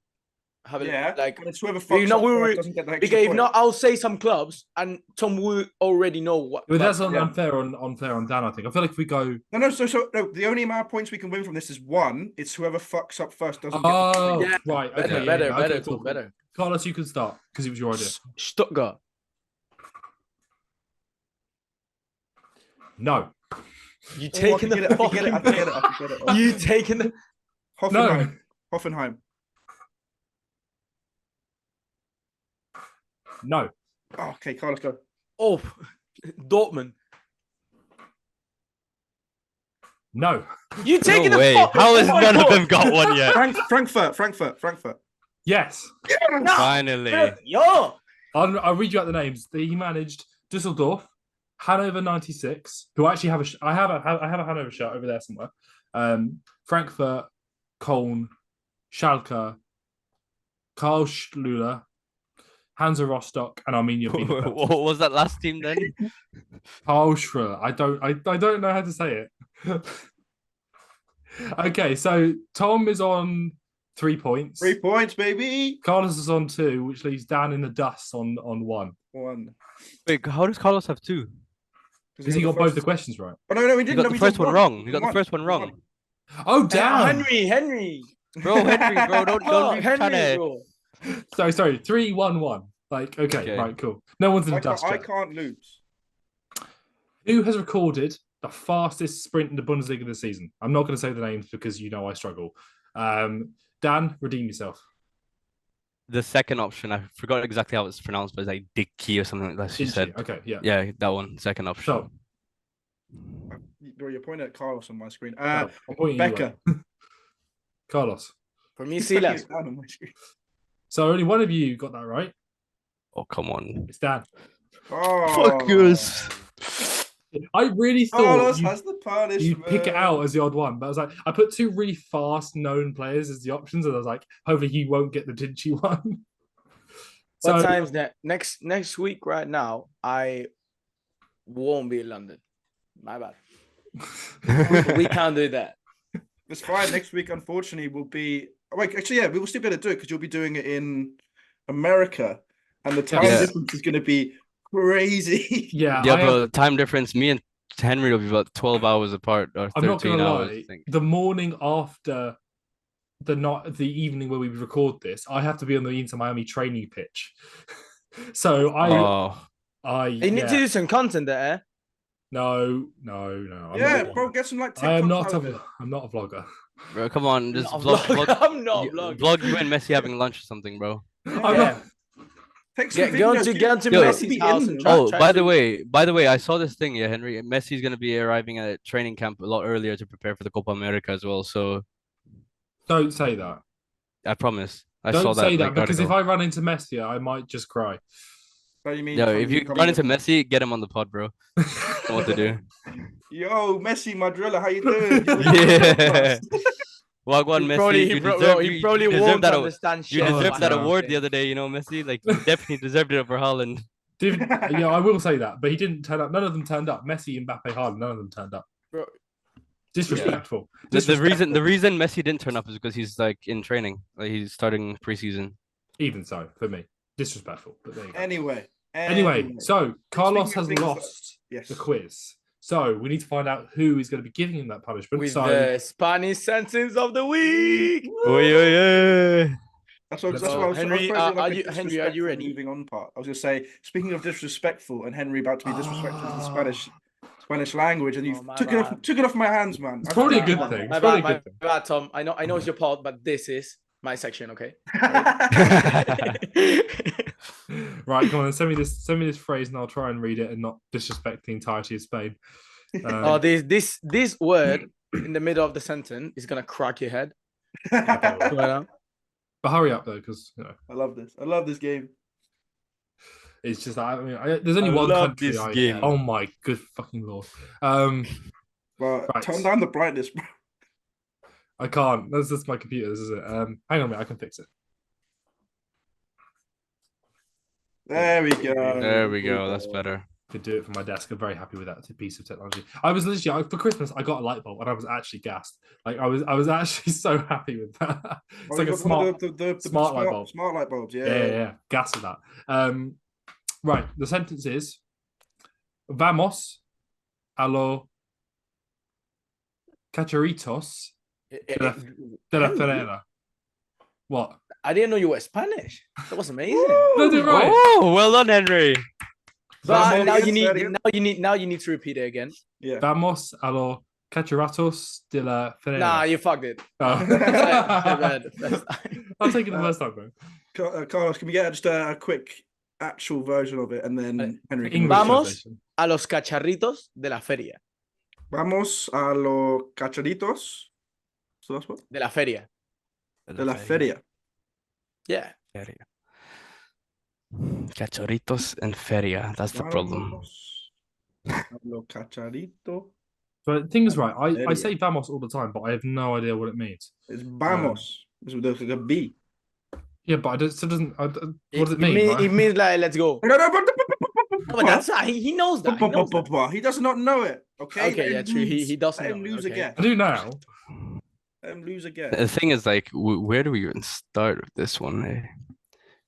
Speaker 4: have a like.
Speaker 1: And it's whoever fucks up doesn't get the extra
Speaker 4: because if
Speaker 1: point.
Speaker 4: not, I'll say some clubs, and Tom will already know what.
Speaker 2: But that's unfair on Dan. I think. I feel like if we go.
Speaker 1: No. So no. The only amount of points we can win from this is 1. It's whoever fucks up first doesn't get the point.
Speaker 2: Yeah, right. Okay,
Speaker 4: better,
Speaker 2: cool.
Speaker 4: better.
Speaker 2: Carlos, you can start because it was your idea.
Speaker 4: Stuttgart.
Speaker 2: No.
Speaker 1: You taking the fucking... I get it.
Speaker 4: You taking the...
Speaker 1: Hoffenheim. No. Hoffenheim.
Speaker 2: No.
Speaker 1: Oh, okay, Carlos, go.
Speaker 4: Oh, Dortmund.
Speaker 2: No.
Speaker 4: You taking
Speaker 3: the fucking... How has none of them got one yet?
Speaker 1: Frankfurt.
Speaker 2: Yes.
Speaker 3: No. Finally.
Speaker 4: Yo.
Speaker 2: I'll read you out the names. He managed Düsseldorf, Hanover 96, who actually have I have a Hanover shirt over there somewhere. Frankfurt, Köln, Schalke, Karlsruhe, Hansa Rostock, and Arminia Bielefeld.
Speaker 3: What was that last team then?
Speaker 2: Karlsruhe. I don't know how to say it. Okay, so Tom is on 3 points.
Speaker 1: 3 points, baby.
Speaker 2: Carlos is on 2, which leaves Dan in the dust on 1.
Speaker 1: 1.
Speaker 3: Wait, how does Carlos have 2?
Speaker 2: Because he got both the questions right.
Speaker 1: Oh no, we didn't.
Speaker 3: He got the first one wrong. He got the first one wrong.
Speaker 2: Oh, damn.
Speaker 4: Henry.
Speaker 3: Bro, don't be trying to...
Speaker 2: Sorry, 3-1-1. Like, okay, right, cool. No one's in the dust.
Speaker 1: I can't lose.
Speaker 2: Who has recorded the fastest sprint in the Bundesliga this season? I'm not going to say the names because you know I struggle. Dan, redeem yourself.
Speaker 3: The second option, I forgot exactly how it's pronounced, but it's like Dicky or something like that. She said.
Speaker 2: Okay, yeah.
Speaker 3: Yeah, that one. Second option.
Speaker 2: So,
Speaker 1: you're pointing at Carlos on my screen.
Speaker 2: I'm pointing
Speaker 1: Becca.
Speaker 2: Carlos.
Speaker 4: For me, Silas.
Speaker 2: So only one of you got that right.
Speaker 3: Oh, come on.
Speaker 2: It's Dan.
Speaker 1: Oh.
Speaker 3: Fuck yours.
Speaker 2: I really thought
Speaker 1: Carlos has the punishment.
Speaker 2: you'd pick it out as the odd one, but I was like, I put 2 really fast known players as the options, and I was like, hopefully he won't get the Dinchi one.
Speaker 4: What time's that? Next week, right now, I won't be in London. My bad. We can't do that.
Speaker 1: It's fine. Next week, unfortunately, will be. Wait, actually, yeah, we will still be able to do it because you'll be doing it in America, and the time difference is going to be crazy.
Speaker 2: Yeah,
Speaker 3: bro. The time difference. Me and Henry will be about 12 hours apart, or 13
Speaker 2: I'm not gonna
Speaker 3: hours.
Speaker 2: lie,
Speaker 3: I think.
Speaker 2: the morning after the evening where we record this, I have to be on the Inter Miami training pitch. So
Speaker 4: you need to do some content there.
Speaker 2: No.
Speaker 1: Bro, get some like TikToks
Speaker 2: I'm not
Speaker 1: out of it.
Speaker 2: I'm not a vlogger.
Speaker 3: Bro, come on, just
Speaker 4: vlog. I'm not vlogging.
Speaker 3: Vlog you and Messi having lunch or something, bro.
Speaker 1: Get
Speaker 4: onto Messi's house and
Speaker 3: by the way, I saw this thing, Henry. Messi's gonna be arriving at training camp a lot earlier to prepare for the Copa America as well. So
Speaker 2: don't say that.
Speaker 3: I promise.
Speaker 2: Don't say that because if I run into Messi, I might just cry.
Speaker 1: What do you mean?
Speaker 3: No, if you run into Messi, get him on the pod, bro. Know what to do.
Speaker 1: Yo, Messi, my driller, how you doing?
Speaker 3: Yeah. Wagwan Messi.
Speaker 4: He probably won't understand shit.
Speaker 3: You deserved that award the other day, you know, Messi. Like, you definitely deserved it for Haaland.
Speaker 2: Yeah, I will say that, but he didn't turn up. None of them turned up. Messi, Mbappe, Haaland, none of them turned up.
Speaker 4: Bro.
Speaker 2: Disrespectful.
Speaker 3: The reason Messi didn't turn up is because he's like in training. Like he's starting preseason.
Speaker 2: Even so, for me, disrespectful. But there you go.
Speaker 1: Anyway,
Speaker 2: so Carlos has lost the quiz. So we need to find out who is going to be giving him that punishment.
Speaker 4: With the Spanish sentence of the week.
Speaker 1: That's what I was
Speaker 4: Henry, are you ready?
Speaker 1: Moving on part. I was going to say, speaking of disrespectful, and Henry about to be disrespectful to the Spanish language, and you took it off my hands, man.
Speaker 2: It's probably a good thing.
Speaker 4: My bad, Tom. I know it's your part, but this is my section, okay?
Speaker 2: Right, come on, send me this phrase, and I'll try and read it and not disrespect the entirety of Spain.
Speaker 4: This word in the middle of the sentence is gonna crack your head.
Speaker 2: But hurry up though, because you know.
Speaker 1: I love this game.
Speaker 2: It's just there's only one country. Oh my good fucking lord!
Speaker 1: Well, right. Turn down the brightness, bro.
Speaker 2: I can't. That's my computer. This is it. Hang on a minute. I can fix it.
Speaker 1: There we go.
Speaker 3: There we go. That's better.
Speaker 2: Could do it from my desk. I'm very happy with that piece of technology. I was literally for Christmas. I got a light bulb, and I was actually gassed. Like I was actually so happy with that. It's like a smart light bulb.
Speaker 1: Smart light bulbs.
Speaker 2: Yeah. Gas with that. Right. The sentence is: Vamos a los cachorritos de la Ferrera. What?
Speaker 4: I didn't know you were Spanish. That was amazing.
Speaker 2: No, did right.
Speaker 3: Oh, well done, Henry.
Speaker 4: But now you need to repeat it again.
Speaker 1: Yeah.
Speaker 2: Vamos a los cachorratos de la Ferrera.
Speaker 4: Nah, you fucked it.
Speaker 2: Oh. I'll take it the first time, bro.
Speaker 1: Carlos, can we get just a quick actual version of it, and then Henry can
Speaker 4: Vamos a los cacharritos de la feria.
Speaker 1: Vamos a los cachorritos. So that's what?
Speaker 4: De la feria.
Speaker 1: De la feria.
Speaker 4: Yeah.
Speaker 3: Feria. Cachorritos and feria. That's the problem.
Speaker 1: Pablo Cacharito.
Speaker 2: But the thing is, right, I
Speaker 1: Primeria.
Speaker 2: say vamos all the time, but I have no idea what it means.
Speaker 1: It's vamos. It's with like a B.
Speaker 2: Yeah, but I don't, so it doesn't. What does it
Speaker 4: It,
Speaker 2: mean?
Speaker 4: it means like let's go.
Speaker 1: No,
Speaker 4: No, but that's he knows that. He knows that.
Speaker 1: He does not know it. Okay.
Speaker 4: Okay, yeah, true. He doesn't
Speaker 1: Let him
Speaker 4: know.
Speaker 1: lose
Speaker 4: Okay.
Speaker 1: again.
Speaker 2: I do now.
Speaker 1: Let him lose again.
Speaker 3: The thing is, like, where do we even start with this one? Eh?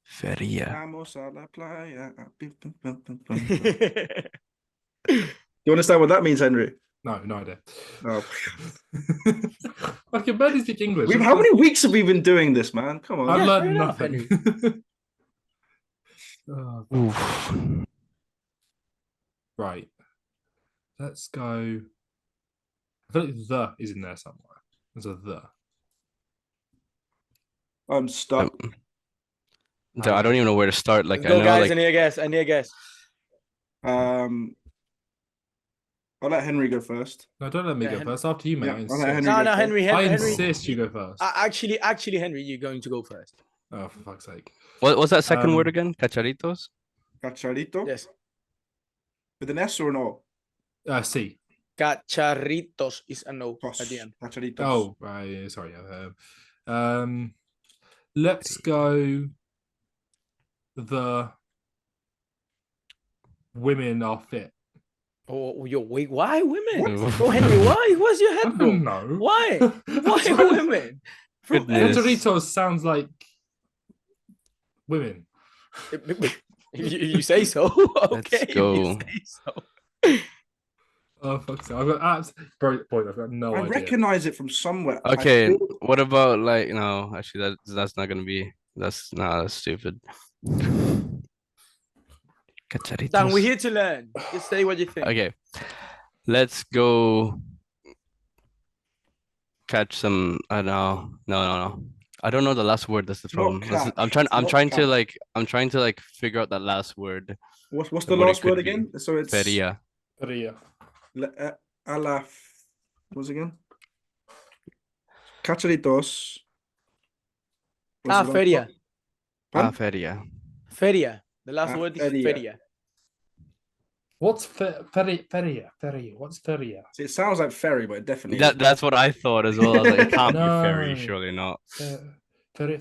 Speaker 3: Feria.
Speaker 1: Vamos a la playa. You understand what that means, Henry?
Speaker 2: No idea.
Speaker 1: No.
Speaker 2: I can barely speak English.
Speaker 1: How many weeks have we been doing this, man? Come on.
Speaker 2: I've
Speaker 4: Yeah,
Speaker 2: learned
Speaker 4: fair enough,
Speaker 2: nothing. Oh,
Speaker 3: Oof.
Speaker 2: right. Let's go. I feel like the is in there somewhere. There's a the.
Speaker 1: I'm stuck.
Speaker 3: I don't even know where to start. Like,
Speaker 4: Let's go,
Speaker 3: I know,
Speaker 4: guys.
Speaker 3: like,
Speaker 4: I need a guess. I need a guess.
Speaker 1: I'll let Henry go first.
Speaker 2: No, don't let me
Speaker 4: Yeah,
Speaker 2: go first. After you, mate.
Speaker 1: Yeah,
Speaker 2: I
Speaker 1: I'll
Speaker 2: insist.
Speaker 1: let Henry
Speaker 4: No,
Speaker 1: go
Speaker 4: no,
Speaker 1: first.
Speaker 4: Henry.
Speaker 2: I
Speaker 4: Henry.
Speaker 2: insist you go first.
Speaker 4: Actually, Henry, you're going to go first.
Speaker 2: Oh, for fuck's sake.
Speaker 3: what's that second word again? Cacharitos?
Speaker 1: Cacharito?
Speaker 4: Yes.
Speaker 1: With an S or an O?
Speaker 2: C.
Speaker 4: Cacharritos is a no
Speaker 1: Tos.
Speaker 4: at the end.
Speaker 1: Cacharitos.
Speaker 2: Oh, sorry. Let's go. The women are fit.
Speaker 4: Oh, wait, why women?
Speaker 3: What?
Speaker 4: Go, Henry. Why? Where's your
Speaker 2: I
Speaker 4: head go?
Speaker 2: don't know.
Speaker 4: Why? Why women?
Speaker 3: Goodness.
Speaker 2: Doritos sounds like women.
Speaker 4: You say so.
Speaker 3: Let's
Speaker 4: Okay,
Speaker 3: go.
Speaker 4: you say so.
Speaker 2: Oh, fuck's sake. I've got I've got no
Speaker 1: I
Speaker 2: idea.
Speaker 1: recognize it from somewhere.
Speaker 3: Okay,
Speaker 1: I feel-
Speaker 3: what about like no? Actually, that's not gonna be. That's stupid.
Speaker 4: Dan, we're
Speaker 3: Cacharitos.
Speaker 4: here to learn. Just say what you think.
Speaker 3: Okay, let's go catch some. No. I don't know the last word. That's the problem.
Speaker 1: catch.
Speaker 3: I'm trying. I'm
Speaker 1: Not
Speaker 3: trying to
Speaker 1: catch.
Speaker 3: like. I'm trying to like figure out that last word.
Speaker 1: What's
Speaker 3: Like,
Speaker 1: the
Speaker 3: what it
Speaker 1: last word
Speaker 3: could be.
Speaker 1: again? So it's
Speaker 3: Feria.
Speaker 2: Primeria.
Speaker 1: Alaf. What's it again? Cacharitos. What's the last
Speaker 4: Feria.
Speaker 1: one? Pardon?
Speaker 3: Feria.
Speaker 4: Feria. The last word is
Speaker 1: feria.
Speaker 4: feria.
Speaker 2: What's feria? What's feria?
Speaker 1: See, it sounds like ferry, but it definitely
Speaker 3: That's what I thought as well. I was like, it can't
Speaker 2: No.
Speaker 3: be ferry, surely not.
Speaker 2: Feria.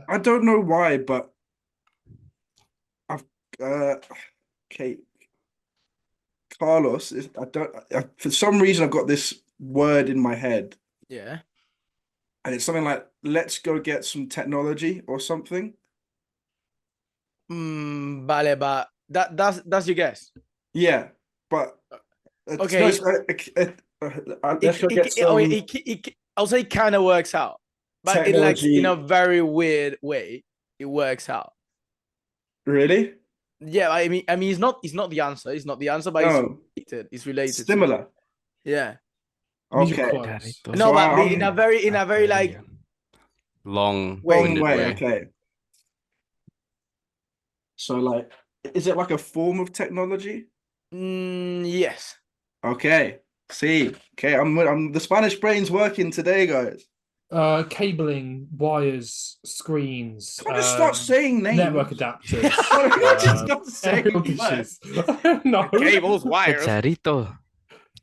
Speaker 1: I don't know why, but I've okay. Carlos is for some reason I've got this word in my head,
Speaker 4: Yeah.
Speaker 1: and it's something like let's go get some technology or something.
Speaker 4: Vale, but that's your guess.
Speaker 1: Yeah, but
Speaker 4: Okay.
Speaker 1: no, let's go get some
Speaker 4: I'll say kind of works out, but it like
Speaker 1: technology.
Speaker 4: in a very weird way, it works out.
Speaker 1: Really?
Speaker 4: Yeah, I mean, it's not the answer. It's not the answer, but it's
Speaker 1: No,
Speaker 4: related. It's related. to it.
Speaker 1: similar.
Speaker 4: Yeah.
Speaker 1: Okay.
Speaker 3: Cacharitos.
Speaker 4: No,
Speaker 1: So
Speaker 4: but
Speaker 1: I'm-
Speaker 4: in a very like
Speaker 3: long
Speaker 1: Long
Speaker 3: winded
Speaker 1: way. Okay. So like, is it like a form of technology?
Speaker 4: yes.
Speaker 1: Okay. See. Okay. I'm the Spanish brain's working today, guys.
Speaker 2: Cabling, wires, screens.
Speaker 1: Can't just start saying names.
Speaker 2: Network adapters.
Speaker 1: Just start saying
Speaker 2: aerial
Speaker 1: words.
Speaker 2: dishes. No.
Speaker 4: Cables, wires.
Speaker 3: Cacharito.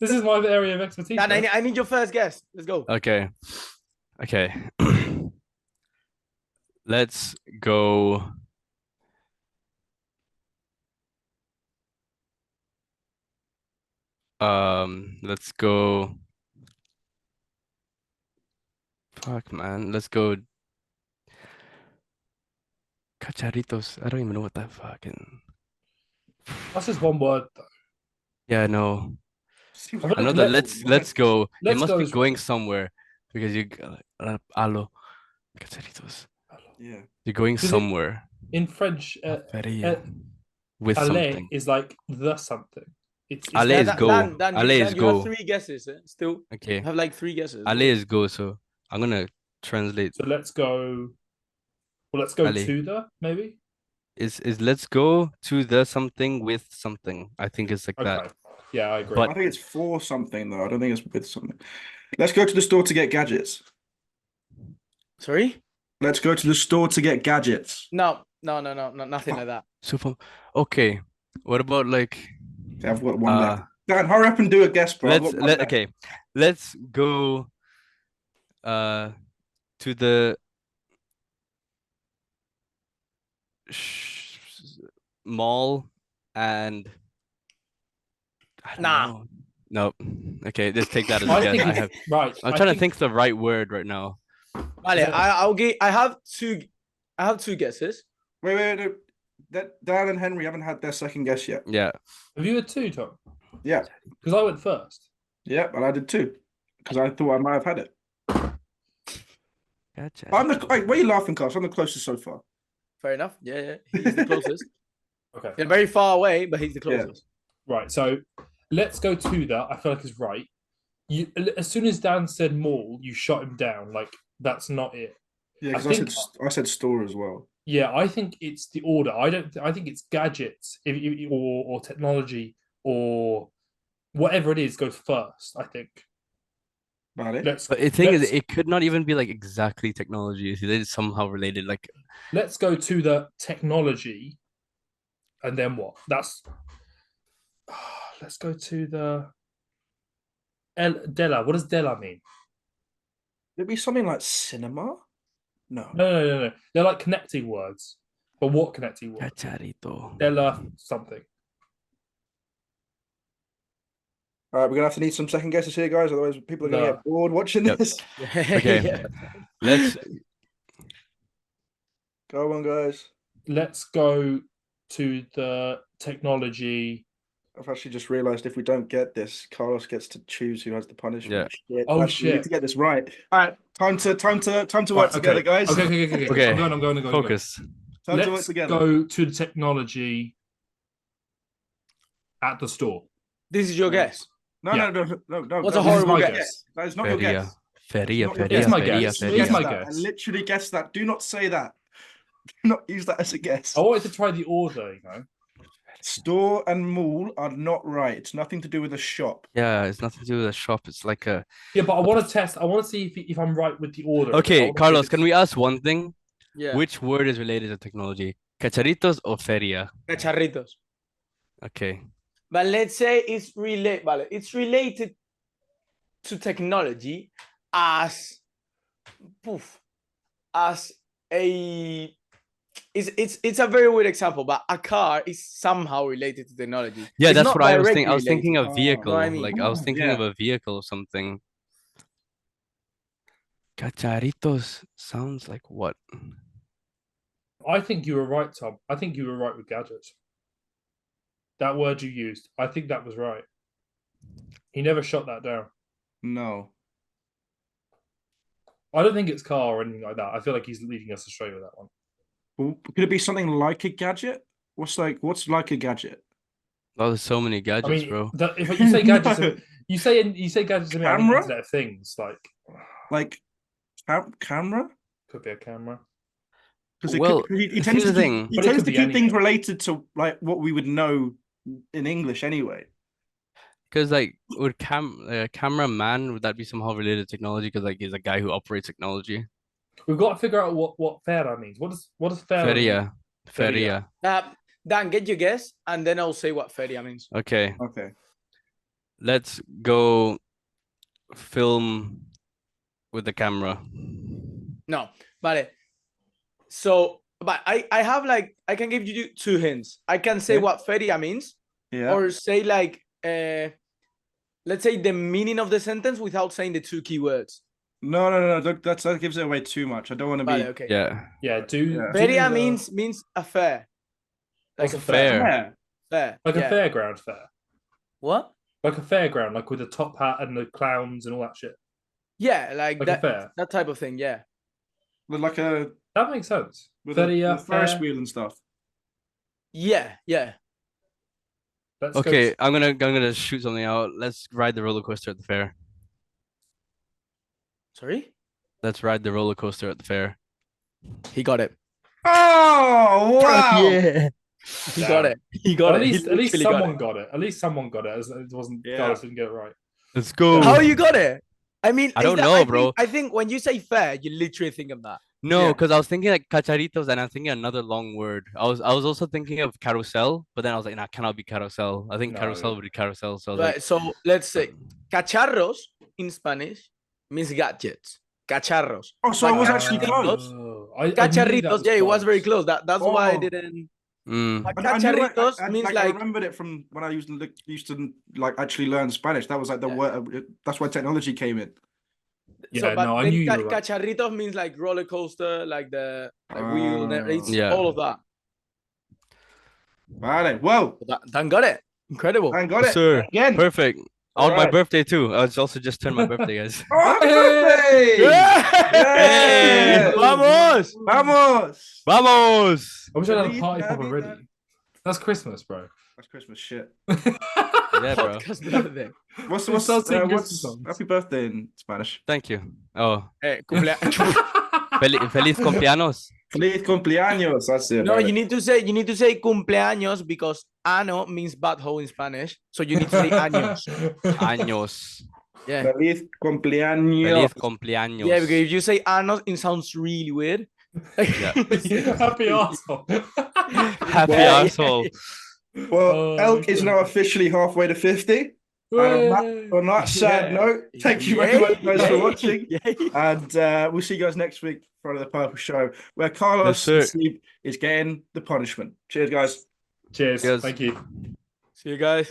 Speaker 2: This is my area of expertise.
Speaker 4: Dan,
Speaker 2: bro.
Speaker 4: I need your first guess. Let's go.
Speaker 3: Okay. Let's go. Let's go. Fuck, man. Let's go. Cacharitos. I don't even know what that fucking.
Speaker 2: That's just one word. Though.
Speaker 3: Yeah, no. I know
Speaker 2: Let's-
Speaker 3: that. Let's go.
Speaker 2: let's
Speaker 3: It must
Speaker 2: go
Speaker 3: be
Speaker 2: is-
Speaker 3: going somewhere because you. Alo. Cacharitos.
Speaker 1: Yeah.
Speaker 3: You're going
Speaker 2: Is it-
Speaker 3: somewhere.
Speaker 2: In French,
Speaker 3: Feria. With
Speaker 2: aller
Speaker 3: something.
Speaker 2: is like the something. It's
Speaker 3: Aller is go.
Speaker 4: Dan,
Speaker 3: Aller is
Speaker 4: you
Speaker 3: go.
Speaker 4: have 3 guesses. Still,
Speaker 3: Okay.
Speaker 4: you have like 3 guesses.
Speaker 3: Ale is go, so I'm gonna translate.
Speaker 2: So let's go. Well, let's go
Speaker 3: Ale.
Speaker 2: to the maybe.
Speaker 3: Is let's go to the something with something. I think it's like
Speaker 2: Okay.
Speaker 3: that.
Speaker 2: Yeah, I agree.
Speaker 3: But-
Speaker 1: I think it's for something though. I don't think it's with something. Let's go to the store to get gadgets.
Speaker 4: Sorry?
Speaker 1: Let's go to the store to get gadgets.
Speaker 4: No, nothing like that.
Speaker 3: Super. Okay. What about like
Speaker 1: Okay, I've got one left. Dan, hurry up and do a guess, bro.
Speaker 3: Okay, let's go to the mall and I don't know. Nope. Okay, let's take that as a guess. I'm trying to think the right word right now.
Speaker 4: Vale, I have two guesses.
Speaker 1: Wait. Dan and Henry haven't had their second guess yet.
Speaker 3: Yeah.
Speaker 2: Have you had two, Tom?
Speaker 1: Yeah.
Speaker 2: Because I went first.
Speaker 1: Yeah, but I did too. Because I thought I might have had it.
Speaker 3: Gotcha.
Speaker 1: Why are you laughing, Carlos? I'm the closest so far.
Speaker 4: Fair enough. Yeah. He's the closest.
Speaker 2: Okay.
Speaker 4: They're very far away, but he's the closest.
Speaker 2: Yeah. Right. So let's go to that. I feel like is right. As soon as Dan said mall, you shot him down. Like that's not it.
Speaker 1: Yeah, because I said store as well.
Speaker 2: Yeah, I think it's the order. I think it's gadgets or technology or whatever it is goes first. I think.
Speaker 1: About it.
Speaker 3: But the thing is, it could not even be like exactly technology. They're somehow related. Like,
Speaker 2: let's go to the technology, and then what? Let's go to the Della. What does Della mean?
Speaker 1: It'd be something like cinema. No.
Speaker 2: They're like connecting words. But what connecting words?
Speaker 3: Cacharito.
Speaker 2: Della something.
Speaker 1: All right, we're gonna have to need some second guesses here, guys. Otherwise, people are gonna get bored watching this.
Speaker 3: Okay, let's
Speaker 1: go on, guys.
Speaker 2: Let's go to the technology.
Speaker 1: I've actually just realised if we don't get this, Carlos gets to choose who has the punishment.
Speaker 3: Yeah.
Speaker 2: Oh
Speaker 1: shit! We need to get this right. All right, time to work together, guys.
Speaker 2: Okay. I'm going.
Speaker 3: Focus.
Speaker 1: Time to work together.
Speaker 2: Let's go to the technology at the store.
Speaker 4: This is your guess.
Speaker 1: No.
Speaker 4: What's a horrible guess?
Speaker 1: That is not your guess.
Speaker 3: Feria.
Speaker 2: It's my guess. It's my guess.
Speaker 1: I literally guessed that. Do not say that. Do not use that as a guess.
Speaker 2: I wanted to try the order,
Speaker 1: Store and mall are not right. It's nothing to do with a shop.
Speaker 3: Yeah, it's nothing to do with a shop. It's like a...
Speaker 2: Yeah, but I want to test. I want to see if I'm right with the order.
Speaker 3: Okay, Carlos, can we ask one thing?
Speaker 4: Yeah.
Speaker 3: Which word is related to technology? Cacharitos or feria?
Speaker 4: Cacharritos.
Speaker 3: Okay.
Speaker 4: But let's say it's related to technology as a... It's a very weird example, but a car is somehow related to technology.
Speaker 3: Yeah,
Speaker 4: it's
Speaker 3: that's what I was thinking. I was
Speaker 4: related.
Speaker 3: thinking of vehicle.
Speaker 4: I mean?
Speaker 3: Like I was thinking of a vehicle or something. Cacharitos sounds like what?
Speaker 2: I think you were right, Tom. I think you were right with gadgets. That word you used, I think that was right. He never shot that down.
Speaker 1: No.
Speaker 2: I don't think it's car or anything like that. I feel like he's leading us astray with that one.
Speaker 1: Well, could it be something like a gadget? What's like a gadget?
Speaker 3: Oh, there's so many gadgets, bro.
Speaker 2: If you say gadgets, you say gadgets to me. I mean,
Speaker 1: Camera?
Speaker 2: Internet of Things, like
Speaker 1: camera.
Speaker 2: Could be a camera.
Speaker 1: Because
Speaker 3: well,
Speaker 1: he tends to keep things related to like what we would know in English anyway.
Speaker 3: Because like would cameraman, would that be somehow related to technology? Because like he's a guy who operates technology.
Speaker 2: We've got to figure out what fera means. What does fera mean?
Speaker 3: Feria.
Speaker 4: Dan, get your guess, and then I'll say what feria means.
Speaker 3: Okay. Let's go film with the camera.
Speaker 4: No, vale. So, but I have like, I can give you two hints. I can say what feria means, or say like, let's say the meaning of the sentence without saying the two keywords.
Speaker 1: No. That gives it away too much. I don't want to be.
Speaker 4: Okay.
Speaker 2: Yeah.
Speaker 4: Feria means a fair.
Speaker 3: Like a fair.
Speaker 4: Fair.
Speaker 2: Like a fairground fair.
Speaker 4: What?
Speaker 2: Like a fairground, like with the top hat and the clowns and all that shit.
Speaker 4: Yeah, like that.
Speaker 2: A fair.
Speaker 4: That type of thing. Yeah.
Speaker 1: With like a.
Speaker 2: That makes sense.
Speaker 1: With a Ferris wheel and stuff.
Speaker 4: Yeah.
Speaker 3: Okay, I'm gonna shoot something out. Let's ride the roller coaster at the fair.
Speaker 4: Sorry?
Speaker 3: Let's ride the roller coaster at the fair.
Speaker 4: He got it.
Speaker 1: Oh wow!
Speaker 4: Yeah. He got it.
Speaker 2: At least someone got it. At least someone got it. It wasn't. Carlos didn't get it right.
Speaker 3: Let's go.
Speaker 4: How you got it? I mean,
Speaker 3: I don't know, bro.
Speaker 4: I think when you say fair, you literally think of that.
Speaker 3: No,
Speaker 1: Yeah.
Speaker 3: because I was thinking like cacharitos, and I'm thinking another long word. I was also thinking of carousel, but then I was like, nah, cannot be carousel. I think
Speaker 2: No.
Speaker 3: carousel would be carousel. So I was
Speaker 4: Right.
Speaker 3: like,
Speaker 4: So let's say cacharros in Spanish means gadgets. Cacharros.
Speaker 1: Oh, so I
Speaker 4: But
Speaker 1: was actually
Speaker 4: cacharritos,
Speaker 1: close.
Speaker 2: I knew that
Speaker 4: cacharritos.
Speaker 2: was
Speaker 4: Yeah, it was very
Speaker 2: close.
Speaker 4: close. That's why I
Speaker 1: Oh.
Speaker 4: didn't.
Speaker 3: mm,
Speaker 4: But
Speaker 1: I knew
Speaker 4: cacharritos means
Speaker 1: I remembered it from when I used to like actually learn Spanish. That was like the
Speaker 4: Yeah.
Speaker 1: word. That's why technology came in.
Speaker 2: Yeah,
Speaker 4: but
Speaker 2: no, I
Speaker 4: then
Speaker 2: knew you were right.
Speaker 4: cacharritos means like roller coaster, like the wheel. It's
Speaker 3: Yeah.
Speaker 4: all of that.
Speaker 1: Vale. Well,
Speaker 4: Dan got it. Incredible.
Speaker 1: I got it
Speaker 3: sir,
Speaker 1: again.
Speaker 3: perfect.
Speaker 1: All
Speaker 3: On my
Speaker 1: right.
Speaker 3: birthday too. I was also just turned my birthday, guys.
Speaker 1: Oh, happy birthday!
Speaker 3: Hey!
Speaker 1: Yeah!
Speaker 4: Vamos!
Speaker 1: Vamos!
Speaker 3: Vamos!
Speaker 2: I wish I had a
Speaker 1: Feliz
Speaker 2: party pop
Speaker 1: Navidad.
Speaker 2: already. That's Christmas, bro.
Speaker 1: That's Christmas shit.
Speaker 3: Yeah, bro.
Speaker 4: Podcast birthday.
Speaker 1: What's
Speaker 2: Start singing Christmas
Speaker 1: what's
Speaker 2: songs.
Speaker 1: happy birthday in Spanish?
Speaker 3: Thank you. Oh,
Speaker 4: Cumpleaños.
Speaker 3: feliz cumpleaños.
Speaker 1: Feliz cumpleaños. That's it.
Speaker 4: No,
Speaker 1: right?
Speaker 4: you need to say cumpleaños because ano means butthole in Spanish. So you need to say años.
Speaker 3: Años.
Speaker 4: Yeah.
Speaker 1: Feliz cumpleaños.
Speaker 3: Feliz cumpleaños.
Speaker 4: Yeah, because if you say anos, it sounds really weird.
Speaker 3: Yeah.
Speaker 2: Happy arsehole.
Speaker 3: Happy
Speaker 1: Yeah.
Speaker 3: arsehole.
Speaker 1: Well, Elk is now officially halfway to 50. And on that sad note, thank you very much, guys, for watching. And we'll see you guys next week for the Purple Show, where Carlos
Speaker 3: Yes, sir.
Speaker 1: is getting the punishment. Cheers, guys.
Speaker 2: Cheers.
Speaker 3: Cheers.
Speaker 2: Thank you.
Speaker 4: See you guys.